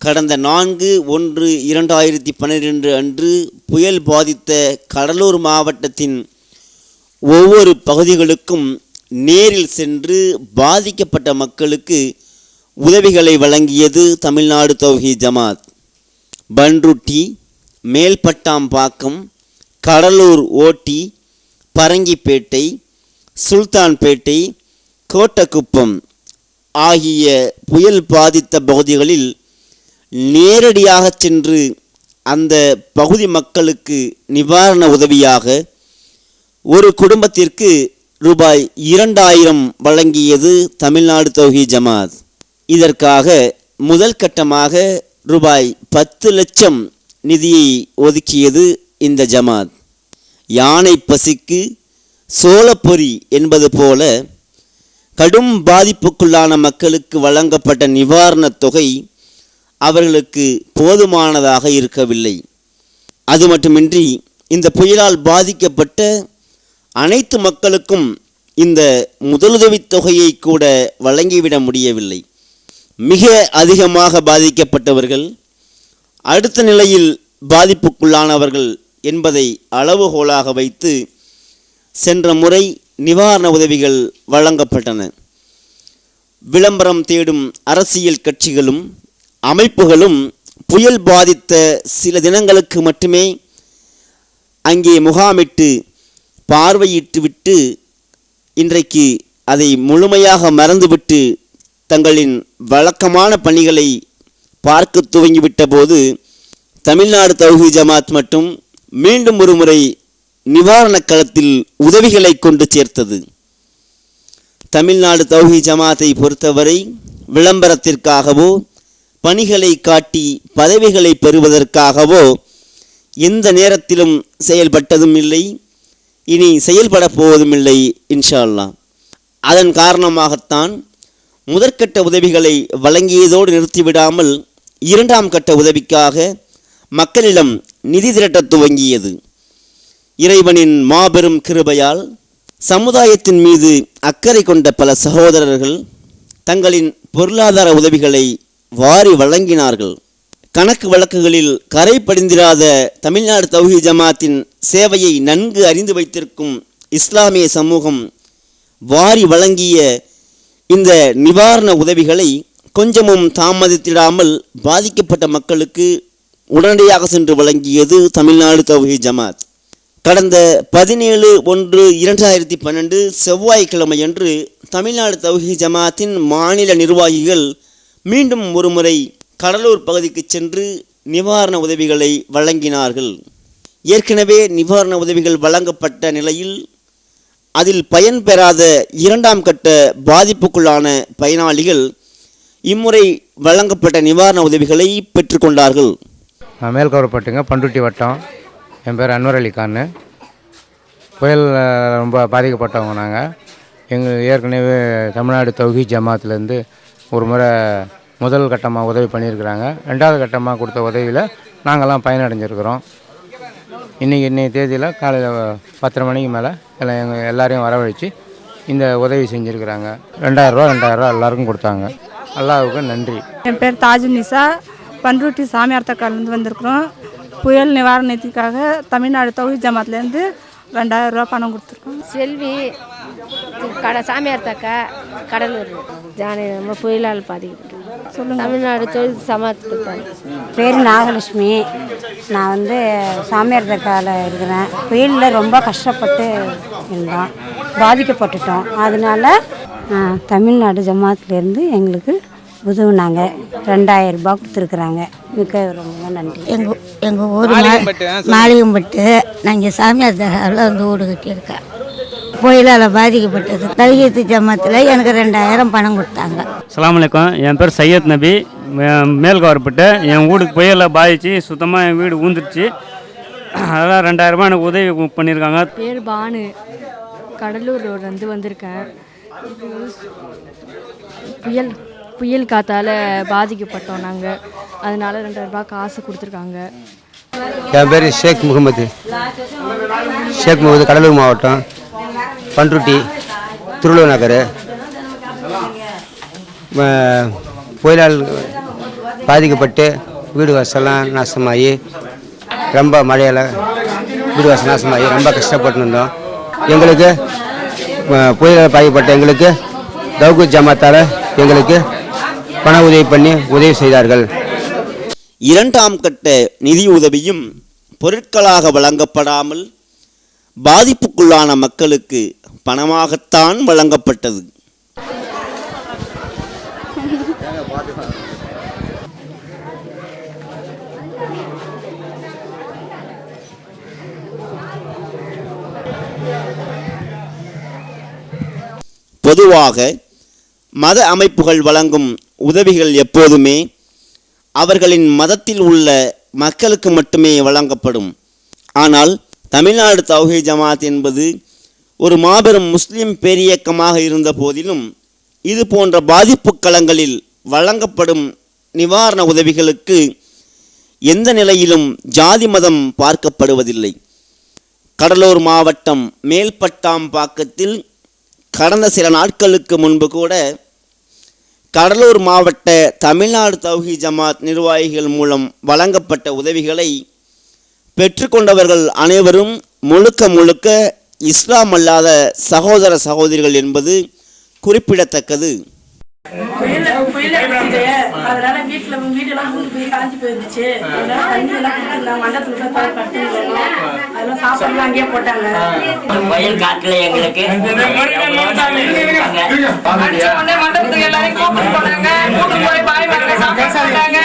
கடந்த 4/1/2012 அன்று புயல் பாதித்த கடலூர் மாவட்டத்தின் ஒவ்வொரு பகுதிகளுக்கும் நேரில் சென்று பாதிக்கப்பட்ட மக்களுக்கு உதவிகளை வழங்கியது தமிழ்நாடு தௌஹீத் ஜமாத். பன்ருட்டி, மேல்பட்டாம்பாக்கம், கடலூர் ஓட்டி, பரங்கிப்பேட்டை, சுல்தான்பேட்டை, கோட்டக்குப்பம் ஆகிய புயல் பாதித்த பகுதிகளில் நேரடியாக சென்று அந்த பகுதி மக்களுக்கு நிவாரண உதவியாக ஒரு குடும்பத்திற்கு ரூபாய் 2000 வழங்கியது தமிழ்நாடு தௌஹீத் ஜமாத். இதற்காக முதல் கட்டமாக ரூபாய் 10 லட்சம் நிதியை ஒதுக்கியது இந்த ஜமாத். யானை பசிக்கு சோளப்பொரி என்பது போல கடும் பாதிப்புக்குள்ளான மக்களுக்கு வழங்கப்பட்ட நிவாரணத் தொகை அவர்களுக்கு போதுமானதாக இருக்கவில்லை. அது மட்டுமின்றி இந்த புயலால் பாதிக்கப்பட்ட அனைத்து மக்களுக்கும் இந்த முதலுதவித் தொகையை கூட வழங்கிவிட முடியவில்லை. மிக அதிகமாக பாதிக்கப்பட்டவர்கள், அடுத்த நிலையில் பாதிப்புக்குள்ளானவர்கள் என்பதை அளவுகோலாக வைத்து சென்ற முறை நிவாரண உதவிகள் வழங்கப்பட்டன. விளம்பரம் தேடும் அரசியல் கட்சிகளும் அமைப்புகளும் புயல் பாதித்த சில தினங்களுக்கு மட்டுமே அங்கே முகாமிட்டு பார்வையிட்டுவிட்டு இன்றைக்கு அதை முழுமையாக மறந்துவிட்டு தங்களின் வழக்கமான பணிகளை பார்க்க துவங்கிவிட்ட போது தமிழ்நாடு தௌஹீத் ஜமாத் மட்டும் மீண்டும் ஒரு முறை நிவாரணக் களத்தில் உதவிகளை கொண்டு சேர்த்தது. தமிழ்நாடு தௌஹீத் ஜமாத்தை பொறுத்தவரை விளம்பரத்திற்காகவோ பணிகளை காட்டி பதவிகளை பெறுவதற்காகவோ எந்த நேரத்திலும் செயல்பட்டதும் இல்லை, இனி செயல்பட போவதும் இல்லை இன்ஷா அல்லாஹ். அதன் காரணமாகத்தான் முதற்கட்ட உதவிகளை வழங்கியதோடு நிறுத்திவிடாமல் இரண்டாம் கட்ட உதவிக்காக மக்களிடம் நிதி திரட்ட துவங்கியது. இறைவனின் மாபெரும் கிருபையால் சமுதாயத்தின் மீது அக்கறை கொண்ட பல சகோதரர்கள் தங்களின் பொருளாதார உதவிகளை வாரி வழங்கினார்கள். கணக்கு வழக்குகளில் கரை படிந்திராத தமிழ்நாடு தௌஹீத் ஜமாத்தின் சேவையை நன்கு அறிந்து வைத்திருக்கும் இஸ்லாமிய சமூகம் வாரி வழங்கிய இந்த நிவாரண உதவிகளை கொஞ்சமும் தாமதித்திடாமல் பாதிக்கப்பட்ட மக்களுக்கு உடனடியாக சென்று வழங்கியது தமிழ்நாடு தௌஹீத் ஜமாத். கடந்த 17/1/2012 செவ்வாய்க்கிழமையன்று தமிழ்நாடு தௌஹீத் ஜமாத்தின் மாநில நிர்வாகிகள் மீண்டும் ஒருமுறை கடலூர் பகுதிக்கு சென்று நிவாரண உதவிகளை வழங்கினார்கள். ஏற்கனவே நிவாரண உதவிகள் வழங்கப்பட்ட நிலையில் அதில் பயன்பெறாத இரண்டாம் கட்ட பாதிப்புக்குள்ளான பயனாளிகள் இம்முறை வழங்கப்பட்ட நிவாரண உதவிகளை பெற்றுக்கொண்டார்கள். நான் மேல்கவரப்பட்டுங்க, பண்ருட்டி வட்டம். என் பேர் அன்வர் அலி கான். புயல் ரொம்ப பாதிக்கப்பட்டவங்க நாங்கள். எங்கள் ஏற்கனவே தமிழ்நாடு தௌஹீத் ஜமாத்துலேருந்து ஒரு முறை முதல் கட்டமாக உதவி பண்ணியிருக்கிறாங்க. ரெண்டாவது கட்டமாக கொடுத்த உதவியில் நாங்கள்லாம் பயனடைஞ்சிருக்கிறோம். இன்றைய தேதியில் காலையில் 10:30 மணிக்கு மேலே எங்கள் எல்லாரையும் வரவழைச்சு இந்த உதவி செஞ்சுருக்கிறாங்க. 2000 ரூபா எல்லாருக்கும் கொடுத்தாங்க. அல்லாஹ்வுக்கு நன்றி. என் பேர் தாஜுநிசா, பண்ருட்டி சாமியார்த்தக்காலேருந்து வந்திருக்கிறோம். புயல் நிவாரணத்துக்காக தமிழ்நாடு தௌஹீத் ஜமாத்லேருந்து 2000 ரூபா பணம் கொடுத்துருக்கோம். செல்வி சாமியார்த்தக்கா, கடலூர். ஜானி நம்ம புயலால் பாதிக்கப்பட்டோம். தமிழ்நாடு தௌஹீத் ஜமாத் கொடுத்தாங்க. பேர் நாகலட்சுமி. நான் சாமியார்த்தக்காவில் இருக்கிறேன். புயலில் ரொம்ப கஷ்டப்பட்டு இருந்தோம், பாதிக்கப்பட்டுட்டோம். அதனால தமிழ்நாடு ஜமாத்லேருந்து எங்களுக்கு உதவுனாங்க. 2000 ரூபாய் கொடுத்துருக்குறாங்க. மிக்க ரொம்ப நன்றி. எங்கள் ஊர் மாளிகம்பட்டு. நாங்கள் சாமியார் தகாவில் வீடு கட்டியிருக்கேன். புயலால் பாதிக்கப்பட்டது. தௌஹீத் ஜமாத்தில் எனக்கு 2000 பணம் கொடுத்தாங்க. அஸ்ஸலாமு அலைக்கும். என் பேர் சையத் நபி, மேல்கவரப்பட்டு. என் வீடுக்கு புயலில் பாதிச்சு சுத்தமாக என் வீடு ஊந்துருச்சு. அதெல்லாம் 2000 ரூபாய் எனக்கு உதவி பண்ணியிருக்காங்க. பேர் பானு, கடலூர் வந்திருக்கேன். புயல் காத்தால் பாதிக்கப்பட்டோம் நாங்கள். அதனால 2000 ரூபாய் காசு கொடுத்துருக்காங்க. என் பேர் ஷேக் முகமது. கடலூர் மாவட்டம், பண்ருட்டி, திருவள்ளூர் நகர். புயலால் பாதிக்கப்பட்டு வீடு வாசலாம் நாசமாகி, ரொம்ப மழையால் வீடு வாசல் நாசமாகி ரொம்ப கஷ்டப்பட்டு இருந்தோம். எங்களுக்கு புயலால் பாதிக்கப்பட்ட எங்களுக்கு தௌஹீத் ஜமாத்தால் எங்களுக்கு பண உதவி பண்ணி உதவி செய்தார்கள். இரண்டாம் கட்ட நிதி உதவியும் பொருட்களாக வழங்கப்படாமல் பாதிப்புக்குள்ளான மக்களுக்கு பணமாகத்தான் வழங்கப்பட்டது. பொதுவாக மத அமைப்புகள் வழங்கும் உதவிகள் எப்போதுமே அவர்களின் மதத்தில் உள்ள மக்களுக்கு மட்டுமே வழங்கப்படும். ஆனால் தமிழ்நாடு தௌஹீத் ஜமாத் என்பது ஒரு மாபெரும் முஸ்லிம் பேரியக்கமாக இருந்த போதிலும் இது போன்ற பாதிப்பு களங்களில் வழங்கப்படும் நிவாரண உதவிகளுக்கு எந்த நிலையிலும் ஜாதி மதம் பார்க்கப்படுவதில்லை. கடலூர் மாவட்டம் மேல்பட்டாம்பாக்கத்தில் கடந்த சில நாட்களுக்கு முன்பு கூட கடலூர் மாவட்ட தமிழ்நாடு தௌஹீத் ஜமாத் நிர்வாகிகள் மூலம் வழங்கப்பட்ட உதவிகளை பெற்றுக்கொண்டவர்கள் அனைவரும் முழுக்க இஸ்லாம் அல்லாத சகோதர சகோதரிகள் என்பது குறிப்பிடத்தக்கது. அதனால வீடெல்லாம் போய் காஞ்சி போயிருந்துச்சு. தண்ணி எல்லாம் மண்டபத்துல அதெல்லாம் சாப்பாடுலாம் அங்கேயே போட்டாங்க. புயல் காட்டுல எங்களுக்கு மண்டபத்துக்கு எல்லாரையும் கூப்பிட்டு போனாங்க. கூப்பிட்டு போய் பாய் மரங்க சாப்பிட்டாங்க.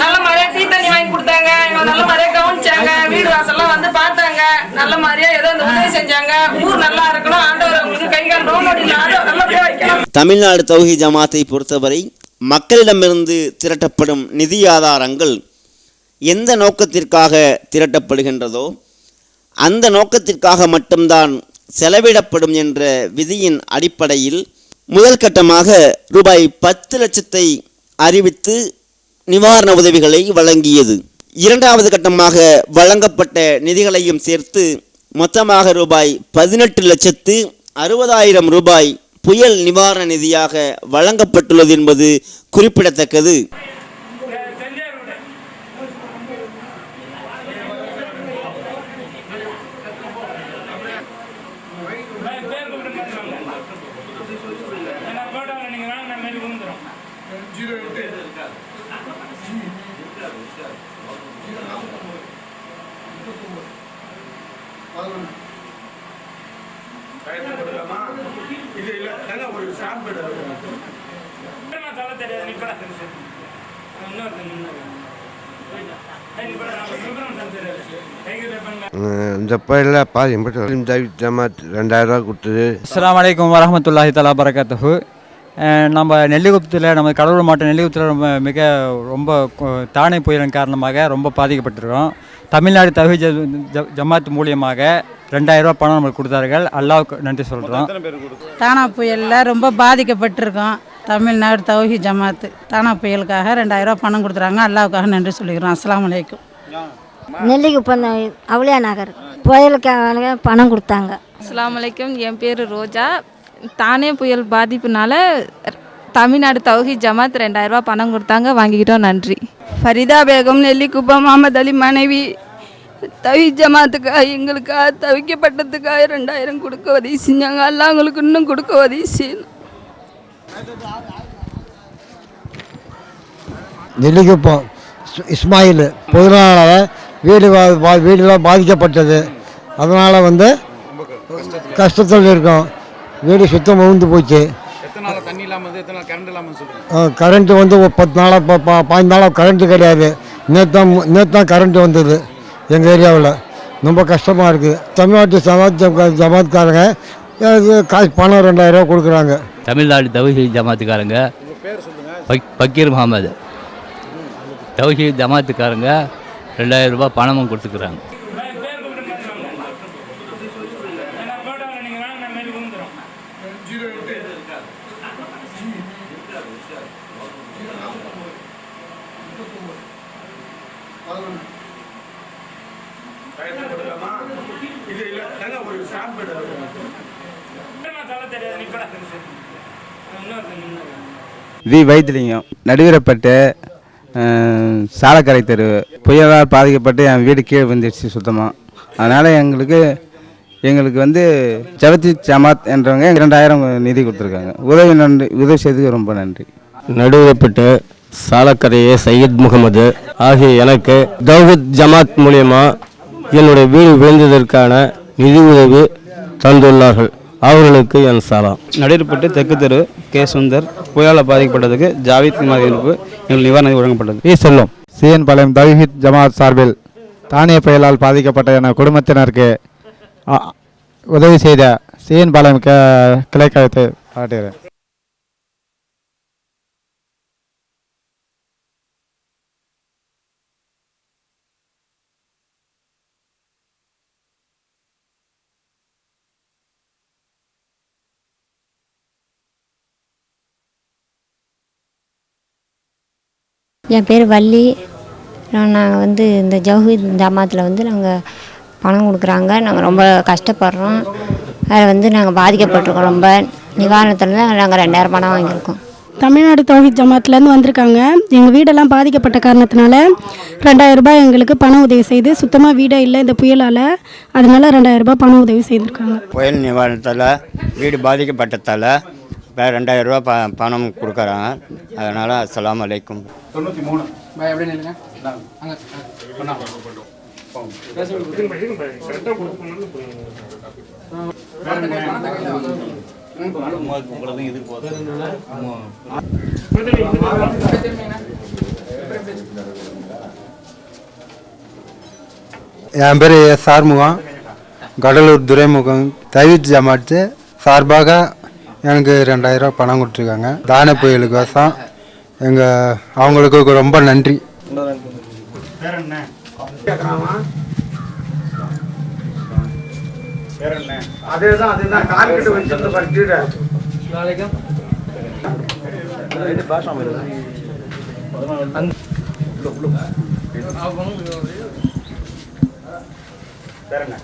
நல்ல மாதிரியா டீ தண்ணி வாங்கி கொடுத்தாங்க. நல்ல மாதிரியா கவனிச்சாங்க. வீடு வாசல்லாம் வந்து பார்த்தாங்க. நல்ல மாதிரியா ஏதோ இந்த உதவி செஞ்சாங்க. ஊர் நல்லா இருக்கணும், ஆண்டவர் அவங்களுக்கு கை கால் நோய் நல்லபடியா வைக்கணும். தமிழ்நாடு தௌஹீத் ஜமாத்தை பொறுத்தவரை மக்களிடமிருந்து திரட்டப்படும் நிதி ஆதாரங்கள் எந்த நோக்கத்திற்காக திரட்டப்படுகின்றதோ அந்த நோக்கத்திற்காக மட்டும்தான் செலவிடப்படும் என்ற விதியின் அடிப்படையில் முதல் கட்டமாக ரூபாய் 10 லட்சத்தை அறிவித்து நிவாரண உதவிகளை வழங்கியது. இரண்டாவது கட்டமாக வழங்கப்பட்ட நிதிகளையும் சேர்த்து மொத்தமாக ரூபாய் 18,60,000 ரூபாய் புயல் நிவாரண நிதியாக வழங்கப்பட்டுள்ளது என்பது குறிப்பிடத்தக்கது. இந்த பயிரில் பாதிக்கப்பட்ட ஜமாத் 2000 ரூபா கொடுத்தது. அஸ்ஸலாமு அலைக்கும் வரஹ்மத்துல்லாஹி தஆலா பரகாத்துஹு. நம்ம நெல்லிக்குப்பத்தில் நம்ம கடலூர் மாவட்டம் நெல்லிக்குப்பத்தில் ரொம்ப தானே புயலின் காரணமாக ரொம்ப பாதிக்கப்பட்டிருக்கோம். தமிழ்நாடு தௌஹீத் ஜமாத் மூலியமாக 2000 ரூபா பணம் நம்மளுக்கு கொடுத்தார்கள். அல்லாஹ்வுக்கு நன்றி சொல்கிறோம். தானா புயலில் ரொம்ப பாதிக்கப்பட்டிருக்கோம். தமிழ்நாடு தௌஹீத் ஜமாத் தானா புயலுக்காக 2000 ரூபா பணம் கொடுத்துறாங்க. அல்லாஹ்வுக்காக நன்றி சொல்லிக்கிறோம். அஸ்ஸலாமு அலைக்கும். நெல்லிக்குப்பம் அவுளியா நகர் புயலுக்காக பணம் கொடுத்தாங்க. அஸ்ஸலாமு அலைக்கும். என் பேர் ரோஜா. தானே புயல் பாதிப்புனால தமிழ்நாடு தௌஹீத் ஜமாத் 2000 ரூபா பணம் கொடுத்தாங்க, வாங்கிக்கிட்டோம். நன்றி. ஃபரிதா பேகம் நெல்லிக்குப்பம் முகமது அலி மனைவி. தௌஹீத் ஜமாத்துக்காக எங்களுக்காக தவிக்கப்பட்டதுக்காக 2000 கொடுக்க உதவி செஞ்சாங்க. எல்லாம் அவங்களுக்கு இன்னும் கொடுக்க உதவி செய்யணும். நெல்லிக்குப்பம் இஸ்மாயில் பொதுநாளால் வீடுலாம் பாதிக்கப்பட்டது. அதனால் கஷ்டத்தில் இருக்கோம். வீடு சுத்தம் உழுந்து போச்சு. கரண்ட்டு 10 நாளாக 15 நாளாக கரண்ட்டு கிடையாது. நேற்று தான் கரண்ட்டு வந்தது எங்கள் ஏரியாவில். ரொம்ப கஷ்டமாக இருக்குது. தமிழ்நாட்டு ஜமாத்காரங்க காசு பணம் 2000 ரூபா கொடுக்குறாங்க. தமிழ்நாடு தௌஹீத் ஜமாத்துக்காரங்க பக்கீர் முகமது தௌஹீத் ஜமாத்துக்காரங்க 2000 ரூபா பணமும் கொடுத்துக்கிறாங்க. வி வைத்திலிங்கம் நடுவரப்பட்டு சாலக்கரை தெரு புயலால் பாதிக்கப்பட்டு என் வீடு கீழே வந்துடுச்சு சுத்தமாக. அதனால் எங்களுக்கு ஜவத்தி ஜமாத் என்றவங்க 2000 நிதி கொடுத்துருக்காங்க. உதவி செய்ததுக்கு ரொம்ப நன்றி. நடுவரப்பட்டு சாலக்கரையே சையத் முகமது ஆகிய எனக்கு தௌஹீத் ஜமாத் மூலியமாக என்னுடைய வீடு விழுந்ததற்கான நிதி உதவி தந்துள்ளார்கள். அவர்களுக்கு என் சலாம். நடுவரப்பட்டு தெற்கு தெரு கே சுந்தர் புயலால் பாதிக்கப்பட்டதுக்கு ஜாவித் எங்கள் நிவாரணம் வழங்கப்பட்டது. சொல்லும் சிஎன் பாளையம் தௌஹீத் ஜமாத் சார்பில் தானே புயலால் பாதிக்கப்பட்ட என குடும்பத்தினருக்கு உதவி செய்த சிஎன் பாளையம் கிளைக்கழகத்தை பாராட்டுகிறேன். என் பேர் வள்ளி. நாங்கள் இந்த தௌஹீத் ஜமாத்தில் நாங்கள் பணம் கொடுக்குறாங்க. நாங்கள் ரொம்ப கஷ்டப்படுறோம். அதில் நாங்கள் பாதிக்கப்பட்டிருக்கோம். ரொம்ப நிவாரணத்தில் நாங்கள் 2000 பணம் வாங்கியிருக்கோம். தமிழ்நாடு தௌஹீத் ஜமாத்லேருந்து வந்திருக்காங்க. எங்கள் வீடெல்லாம் பாதிக்கப்பட்ட காரணத்தினால 2000 ரூபாய் எங்களுக்கு பண உதவி செய்து, சுத்தமாக வீடே இல்லை இந்த புயலால், அதனால் 2000 ரூபாய் பண உதவி செய்திருக்காங்க. புயல் நிவாரணத்தால் வீடு பாதிக்கப்பட்டதால் 2000 ரூபா பணம் கொடுக்குறாங்க. அதனால் அஸ்ஸலாமு அலைக்கும். 93 என் பேர் எஸ் ஆறுமுகம், கடலூர் துறைமுகம். தௌஹீத் ஜமாத்து சார்பாக எனக்கு 2000 ரூபா பணம் கொடுத்துருக்காங்க. தான புயலுக்கோசம் அவங்களுக்கு ரொம்ப நன்றி. பேர் என்ன கேட்குறாமா? பேர் என்ன? அதேதான் கால் கிட்ட வச்சிருந்த பறிச்சுட நாளைக்கு பாஷா பேர் என்ன?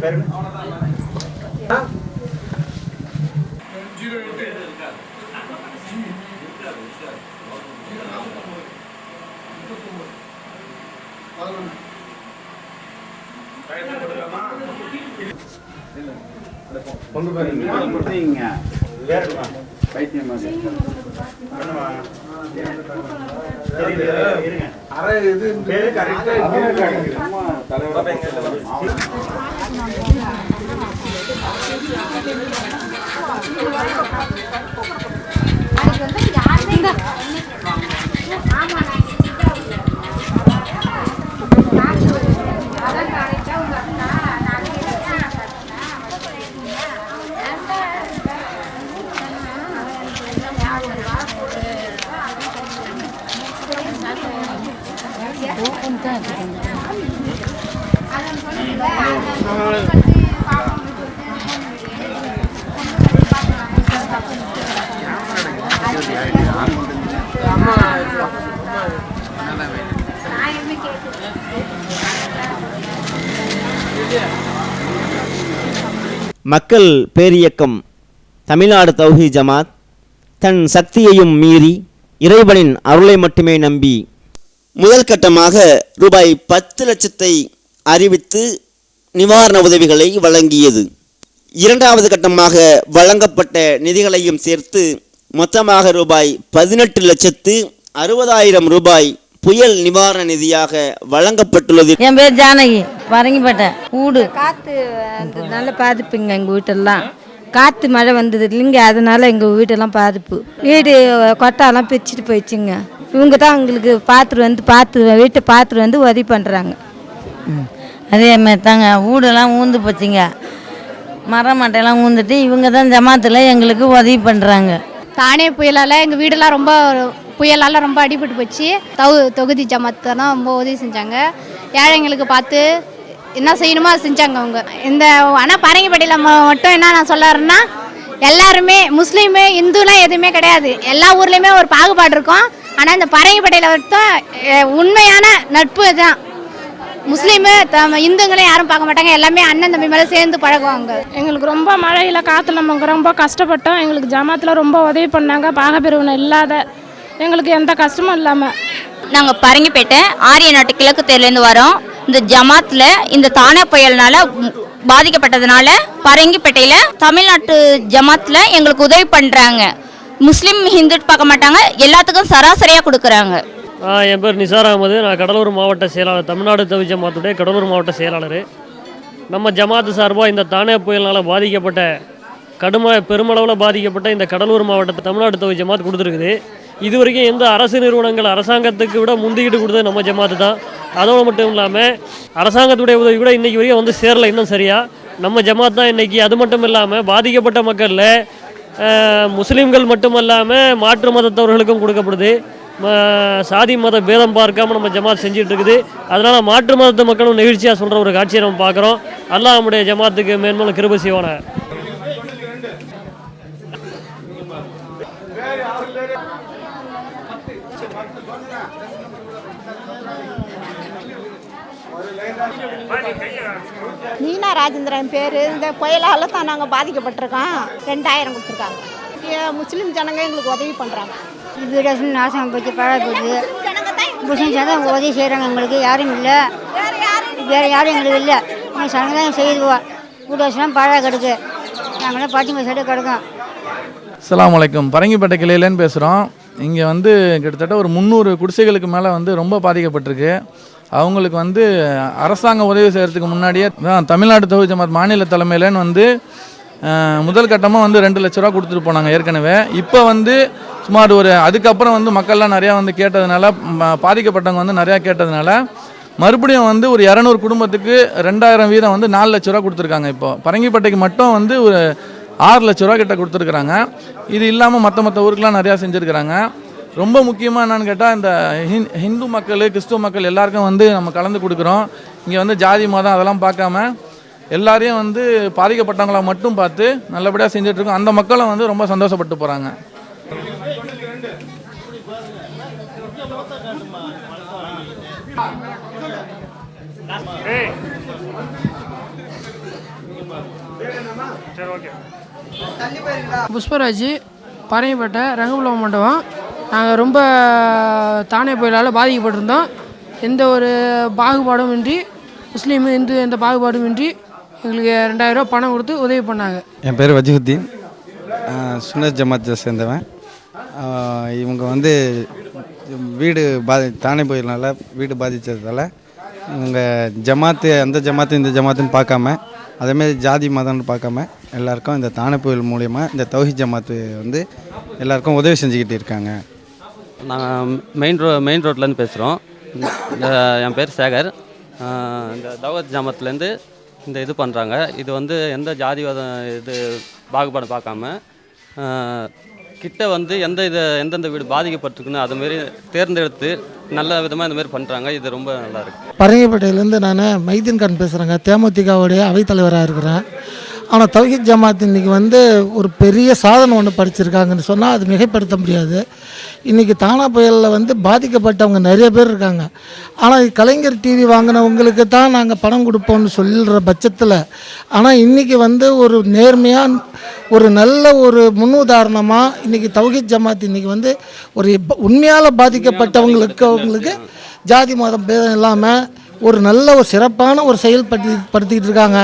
பேர் என்ன? கொண்டு போறீங்க பைத்தியம் அரை இது பேரு மக்கள் பேரியக்கம் தமிழ்நாடு தௌஹீத் ஜமாத் தன் சக்தியையும் மீறி இறைவனின் அருளை மட்டுமே நம்பி முதல் கட்டமாக ரூபாய் 10 லட்சத்தை அறிவித்து நிவாரண உதவிகளை வழங்கியது. இரண்டாவது கட்டமாக வழங்கப்பட்ட நிதிகளையும் சேர்த்து மொத்தமாக ரூபாய் 18,60,000 ரூபாய் புயல் நிவாரண நிதியாக வழங்கப்பட்டுள்ளது. என் பேர் ஜானகி, பரங்கிப்பேட்டை ஊடு. காற்று நல்ல பாதிப்புங்க எங்கள் வீட்டெல்லாம். காற்று மழை வந்தது இல்லைங்க, அதனால் எங்கள் வீட்டெல்லாம் பாதிப்பு. வீடு கொட்டாலாம் பிரிச்சுட்டு போயிடுச்சுங்க. இவங்க தான் எங்களுக்கு வீட்டை பார்த்துட்டு வந்து உதவி பண்ணுறாங்க. அதே மாதிரி தாங்க வீடெல்லாம் ஊந்து போச்சுங்க, மரம் மட்டையெல்லாம் ஊந்துட்டு இவங்க தான் ஜமாத்தில் எங்களுக்கு உதவி பண்ணுறாங்க. தானே புயலால் எங்கள் வீடெல்லாம் புயலால் ரொம்ப அடிபட்டு போச்சு. தொகுதி ஜமாத்தை தான் ரொம்ப உதவி செஞ்சாங்க. ஏழைங்களுக்கு பார்த்து என்ன செய்யணுமோ அதை செஞ்சாங்க அவங்க. இந்த ஆனால் பரங்கிப்பட்டியில் மட்டும் என்ன நான் சொல்ல எல்லாருமே முஸ்லீமு இந்துலாம் எதுவுமே கிடையாது. எல்லா ஊர்லேயுமே ஒரு பாகுபாடு இருக்கும். ஆனால் இந்த பரங்கிப்பட்டியில் மட்டும் உண்மையான நட்பு தான். முஸ்லீமு இந்துங்களையும் யாரும் பார்க்க மாட்டாங்க. எல்லாமே அண்ணன் தம்பி மேலே சேர்ந்து பழகுவாங்க. எங்களுக்கு ரொம்ப மழையில் காற்றுல நம்ம ரொம்ப கஷ்டப்பட்டோம். எங்களுக்கு ஜமாத்தில் ரொம்ப உதவி பண்ணாங்க. பாகப்பிரிவினை இல்லாத எங்களுக்கு எந்த கஷ்டமும் இல்லாமல். நாங்கள் பரங்கிப்பேட்டை ஆரிய நாட்டு கிழக்கு தெருலேருந்து வரோம். இந்த ஜமாத்தில் இந்த தானே புயல்னால பாதிக்கப்பட்டதுனால பரங்கிப்பேட்டையில் தமிழ்நாட்டு ஜமாத்தில் எங்களுக்கு உதவி பண்ணுறாங்க. முஸ்லீம் ஹிந்து பார்க்க மாட்டாங்க, எல்லாத்துக்கும் சராசரியாக கொடுக்குறாங்க. என் பேர் நிசார் அகமது. நான் கடலூர் மாவட்ட செயலாளர், தமிழ்நாடு தௌஹீத் ஜமாத்துடைய கடலூர் மாவட்ட செயலாளர். நம்ம ஜமாத்து சார்பாக இந்த தானே புயலினால் பாதிக்கப்பட்ட பெருமளவில் பாதிக்கப்பட்ட இந்த கடலூர் மாவட்டத்தை தமிழ்நாடு தௌஹீத் ஜமாத் கொடுத்துருக்குது. இது வரைக்கும் எந்த அரசு நிறுவனங்கள் அரசாங்கத்துக்கு விட முந்திக்கிட்டு கொடுத்தது நம்ம ஜமாத்து தான். அதோடு மட்டும் இல்லாமல் அரசாங்கத்துடைய உதவி கூட இன்றைக்கி வரைக்கும் வந்து சேரலை இன்னும் சரியாக. நம்ம ஜமாத் தான் இன்றைக்கி. அது மட்டும் இல்லாமல் பாதிக்கப்பட்ட மக்களில் முஸ்லீம்கள் மட்டுமல்லாமல் மாற்று மதத்தவர்களுக்கும் கொடுக்கப்படுது. சாதி மத பேதம் பார்க்காம நம்ம ஜமாத் செஞ்சுட்டு இருக்குது. அதனால் மாற்று மதத்து மக்களும் நெகிழ்ச்சியாக சொல்கிற ஒரு காட்சியை நம்ம பார்க்குறோம். அல்லாஹ் நம்முடைய ஜமாத்துக்கு மேன்மேலும் கிருபை செய்வான. மீனா ராஜேந்திரன் பேர். இந்த புயலால் தான் நாங்கள் பாதிக்கப்பட்டிருக்கோம். 2000 கொடுத்துருக்காங்க. முஸ்லீம் ஜனங்க எங்களுக்கு உதவி பண்ணுறாங்க. வீடு நாசம் போச்சு, பழக போச்சு. முஸ்லீம் ஜனங்க உதவி செய்கிறாங்க. எங்களுக்கு யாரும் இல்லை, வேறு யாரும் எங்களுக்கு இல்லை. எங்கள் சனங்க தான் செய்துவோம். வீடு வசலாம் பழக கிடக்கு, நாங்களாம் பாட்டி சைடு கிடக்கோம். அஸ்ஸலாமு அலைக்கும். பரங்கிப்பேட்டை கிளையிலேன்னு பேசுகிறோம். இங்கே கிட்டத்தட்ட ஒரு 300 குடிசைகளுக்கு மேலே ரொம்ப பாதிக்கப்பட்டிருக்கு. அவங்களுக்கு அரசாங்க உதவி செய்கிறதுக்கு முன்னாடியே தமிழ்நாடு தௌஹீத் ஜமாத் மாநில தலைமையிலேன்னு முதல் கட்டமாக 2 லட்ச ரூபா கொடுத்துட்டு போனாங்க ஏற்கனவே. இப்போ சுமார் அதுக்கப்புறம் மக்கள்லாம் நிறையா கேட்டதுனால, பாதிக்கப்பட்டவங்க நிறையா கேட்டதுனால மறுபடியும் ஒரு 200 குடும்பத்துக்கு 2000 வீதம் 4 லட்ச ரூபா கொடுத்துருக்காங்க. இப்போ பரங்கிப்பேட்டைக்கு மட்டும் ஒரு 6 லட்ச ரூபா கிட்ட கொடுத்துருக்குறாங்க. இது இல்லாமல் மற்ற ஊருக்கெலாம் நிறையா செஞ்சுருக்கிறாங்க. ரொம்ப முக்கியமாக என்னென்னு கேட்டால் இந்த ஹிந்து மக்கள் கிறிஸ்துவ மக்கள் எல்லாருக்கும் வந்து நம்ம கலந்து கொடுக்குறோம். இங்கே வந்து ஜாதி மதம் அதெல்லாம் பார்க்காம எல்லாரையும் வந்து பாதிக்கப்பட்டவங்கள மட்டும் பார்த்து நல்லபடியாக செஞ்சிட்ருக்கோம். அந்த மக்களும் வந்து ரொம்ப சந்தோஷப்பட்டு போகிறாங்க. புஷ்பராஜ், பறையப்பேட்டை, ரங்கபுலம் மண்டபம். நாங்கள் ரொம்ப தானே புயலால் பாதிக்கப்பட்டிருந்தோம். எந்த ஒரு பாகுபாடும் இன்றி, முஸ்லீமு இந்து எந்த பாகுபாடும் இன்றி எங்களுக்கு 2000 ரூபா பணம் கொடுத்து உதவி பண்ணாங்க. என் பேர் வஜிஹுத்தீன், சுன்னத் ஜமாத்தை சேர்ந்தவன். இவங்க வந்து வீடு தானே புயல்னால வீடு பாதித்ததால் இவங்க ஜமாத்து அந்த ஜமாத்து இந்த ஜமாத்துன்னு பார்க்காம, அதேமாதிரி ஜாதி மதம்னு பார்க்காம எல்லாருக்கும் இந்த தானே புயல் மூலயமா இந்த தௌஹீத் ஜமாத்து வந்து எல்லாருக்கும் உதவி செஞ்சுக்கிட்டு இருக்காங்க. நாங்கள் மெயின் ரோட்லேருந்து பேசுகிறோம். என் பேர் சேகர். இந்த தௌஹீத் ஜமாத்துலேருந்து இந்த இது பண்ணுறாங்க. இது வந்து எந்த ஜாதிவாதம் இது பாகுபாடு பார்க்காம கிட்ட வந்து எந்தெந்த வீடு பாதிக்கப்பட்டிருக்குன்னு அதுமாரி தேர்ந்தெடுத்து நல்ல விதமாக இந்தமாரி பண்ணுறாங்க. இது ரொம்ப நல்லாயிருக்கு. பரங்கிப்பேட்டையிலேருந்து நான் மைதீன் கான் பேசுகிறேங்க. தேமுதிகவுடைய அவைத்தலைவராக இருக்கிறேன். ஆனால் தௌஹீத் ஜமாத் இன்றைக்கி வந்து ஒரு பெரிய சாதனை ஒன்று படிச்சிருக்காங்கன்னு சொன்னால் அது மிகைப்படுத்த முடியாது. இன்றைக்கி தானா புயலில் வந்து பாதிக்கப்பட்டவங்க நிறைய பேர் இருக்காங்க. ஆனால் கலைஞர் டிவி வாங்கினவங்களுக்கு தான் நாங்கள் பணம் கொடுப்போம்னு சொல்கிற பட்சத்தில், ஆனால் இன்றைக்கி வந்து ஒரு நேர்மையாக ஒரு நல்ல ஒரு முன்னுதாரணமாக இன்றைக்கி தௌஹீத் ஜமாத் இன்றைக்கி வந்து ஒரு உண்மையால் பாதிக்கப்பட்டவங்களுக்கு ஜாதி மதம் பேதம் இல்லாமல் ஒரு நல்ல ஒரு சிறப்பான ஒரு செயல்படுத்திக்கிட்டு இருக்காங்க.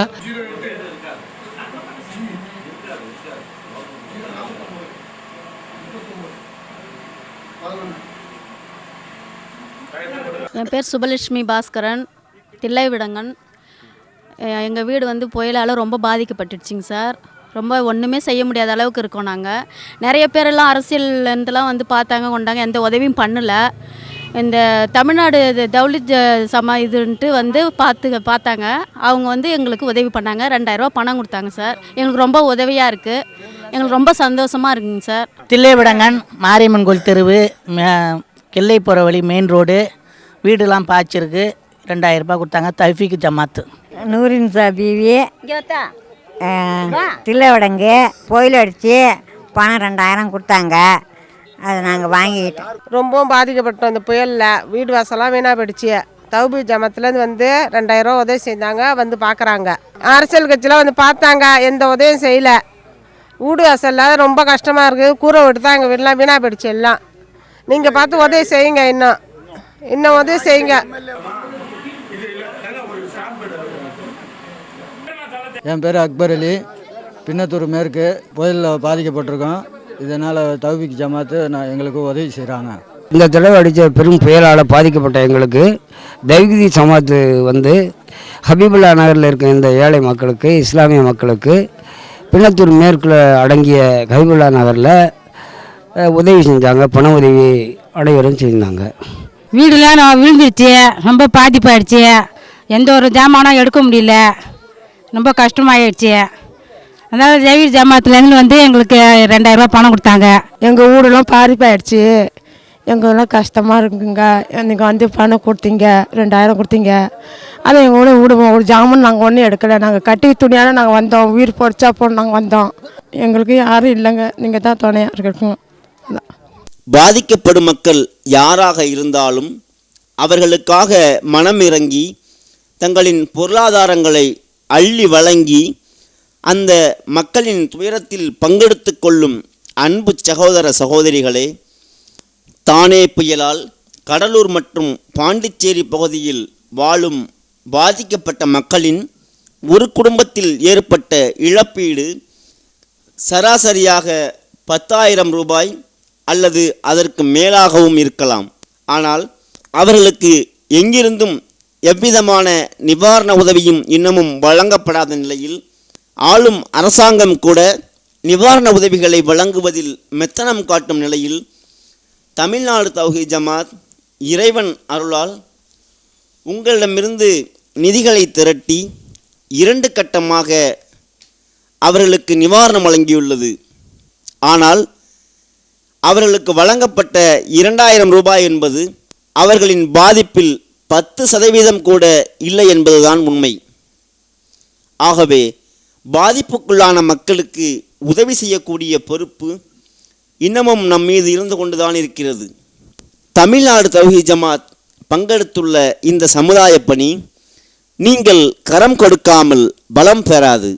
என் பேர் சுபலட்சுமி பாஸ்கரன், தில்லைவிடங்கன். எங்கள் வீடு வந்து புயலால் ரொம்ப பாதிக்கப்பட்டுடுச்சிங்க சார். ரொம்ப ஒன்றுமே செய்ய முடியாத அளவுக்கு இருக்கோம். நாங்கள் நிறைய பேரெல்லாம் அரசியல்லேருந்துலாம் வந்து பார்த்தாங்க கொண்டாங்க, எந்த உதவியும் பண்ணலை. இந்த தமிழ்நாடு தௌஹீத் இதுன்ட்டு வந்து பார்த்தாங்க. அவங்க வந்து எங்களுக்கு உதவி பண்ணாங்க. 2000 ரூபா பணம் கொடுத்தாங்க சார். எங்களுக்கு ரொம்ப உதவியாக இருக்குது. எங்களுக்கு ரொம்ப சந்தோஷமாக இருக்குங்க சார். தில்லைவிடங்கன், மாரியம்மன் கோயில் தெருவு, கிள்ளை போகிற வழி, மெயின் ரோடு, வீடுலாம் பாய்ச்சிருக்கு. 2000 ரூபாய் கொடுத்தாங்க தௌஹீத் ஜமாத்து. நூரின் சாபிவி தில்லைவிடங்கு புயல் அடித்து பணம் 2000 கொடுத்தாங்க. அதை நாங்கள் வாங்கிக்கிட்டோம். ரொம்பவும் பாதிக்கப்பட்டோம் இந்த புயலில். வீடு வாசலாம் வீணாக போயிடுச்சு. தௌஹீத் ஜமாத்துலேருந்து வந்து 2000 ரூபா உதவி செஞ்சாங்க. வந்து பார்க்குறாங்க. அரசியல் கட்சியெலாம் வந்து பார்த்தாங்க, எந்த உதவியும் செய்யலை. வீடு வாசலில் ரொம்ப கஷ்டமாக இருக்குது. கூரை விட்டு தான் எங்கள் வீடெலாம் வீணாக போயிடுச்சு எல்லாம். நீங்கள் பார்த்து உதவி செய்யுங்க, இன்னும் உதவி செய்யுங்க. என் பேர் அக்பர் அலி, பின்னத்தூர் மேற்கு. புயலில் பாதிக்கப்பட்டிருக்கோம். இதனால் தௌஹீத் ஜமாத்து எங்களுக்கு உதவி செய்கிறாங்க. இந்த தடவை அடித்த பெரும் புயலால் பாதிக்கப்பட்ட எங்களுக்கு தௌஹீத் ஜமாத்து வந்து ஹபீபுல்லா நகரில் இருக்க இந்த ஏழை மக்களுக்கு, இஸ்லாமிய மக்களுக்கு, பின்னத்தூர் மேற்கில் அடங்கிய ஹபீபுல்லா நகரில் உதவி செஞ்சாங்க. பண உதவி அனைவரும் செஞ்சாங்க. வீடுலாம் நான் விழுந்துருச்சு, ரொம்ப பாதிப்பாயிடுச்சு. எந்த ஒரு ஜாமானும் எடுக்க முடியல, ரொம்ப கஷ்டமாயிடுச்சு. அதனால் தௌஹீத் ஜமாத்துலேருந்து வந்து எங்களுக்கு 2000 ரூபா பணம் கொடுத்தாங்க. எங்கள் வீடெல்லாம் பாதிப்பாயிடுச்சு. எங்கெல்லாம் கஷ்டமாக இருக்குங்க. நீங்கள் வந்து பணம் கொடுத்தீங்க, 2000 கொடுத்தீங்க. ஆனால் எங்கள் வீடு ஒரு ஜாமான் நாங்கள் ஒன்றும் எடுக்கலை. நாங்கள் கட்டி துணியால் நாங்கள் வந்தோம். உயிர் பொறிச்சா போன நாங்கள் வந்தோம். எங்களுக்கு யாரும் இல்லைங்க, நீங்கள் தான் துணையாக இருக்கணும். பாதிக்கப்படும் மக்கள் யாராக இருந்தாலும் அவர்களுக்காக மனம் இறங்கி தங்களின் பொருளாதாரங்களை அள்ளி வழங்கி அந்த மக்களின் துயரத்தில் பங்கெடுத்து கொள்ளும் அன்பு சகோதர சகோதரிகளே, தானே புயலால் கடலூர் மற்றும் பாண்டிச்சேரி பகுதியில் வாழும் பாதிக்கப்பட்ட மக்களின் ஒரு குடும்பத்தில் ஏற்பட்ட இழப்பீடு சராசரியாக 10,000 ரூபாய் அல்லது அதற்கு மேலாகவும் இருக்கலாம். ஆனால் அவர்களுக்கு எங்கிருந்தும் எவ்விதமான நிவாரண உதவியும் இன்னமும் வழங்கப்படாத நிலையில் ஆளும் அரசாங்கம் கூட நிவாரண உதவிகளை வழங்குவதில் மெத்தனம் காட்டும் நிலையில் தமிழ்நாடு தௌஹீத் ஜமாத் இறைவன் அருளால் உங்களிடமிருந்து நிதிகளை திரட்டி 2 கட்டமாக அவர்களுக்கு நிவாரணம் வழங்கியுள்ளது. ஆனால் அவர்களுக்கு வழங்கப்பட்ட 2000 ரூபாய் என்பது அவர்களின் பாதிப்பில் 10% கூட இல்லை என்பதுதான் உண்மை. ஆகவே பாதிப்புக்குள்ளான மக்களுக்கு உதவி செய்யக்கூடிய பொறுப்பு இன்னமும் நம் மீது இருந்து கொண்டுதான் இருக்கிறது. தமிழ்நாடு தௌஹீத் ஜமாத் பங்கெடுத்துள்ள இந்த சமுதாய பணி நீங்கள் கரம் கொடுக்காமல் பலம் பெறாது.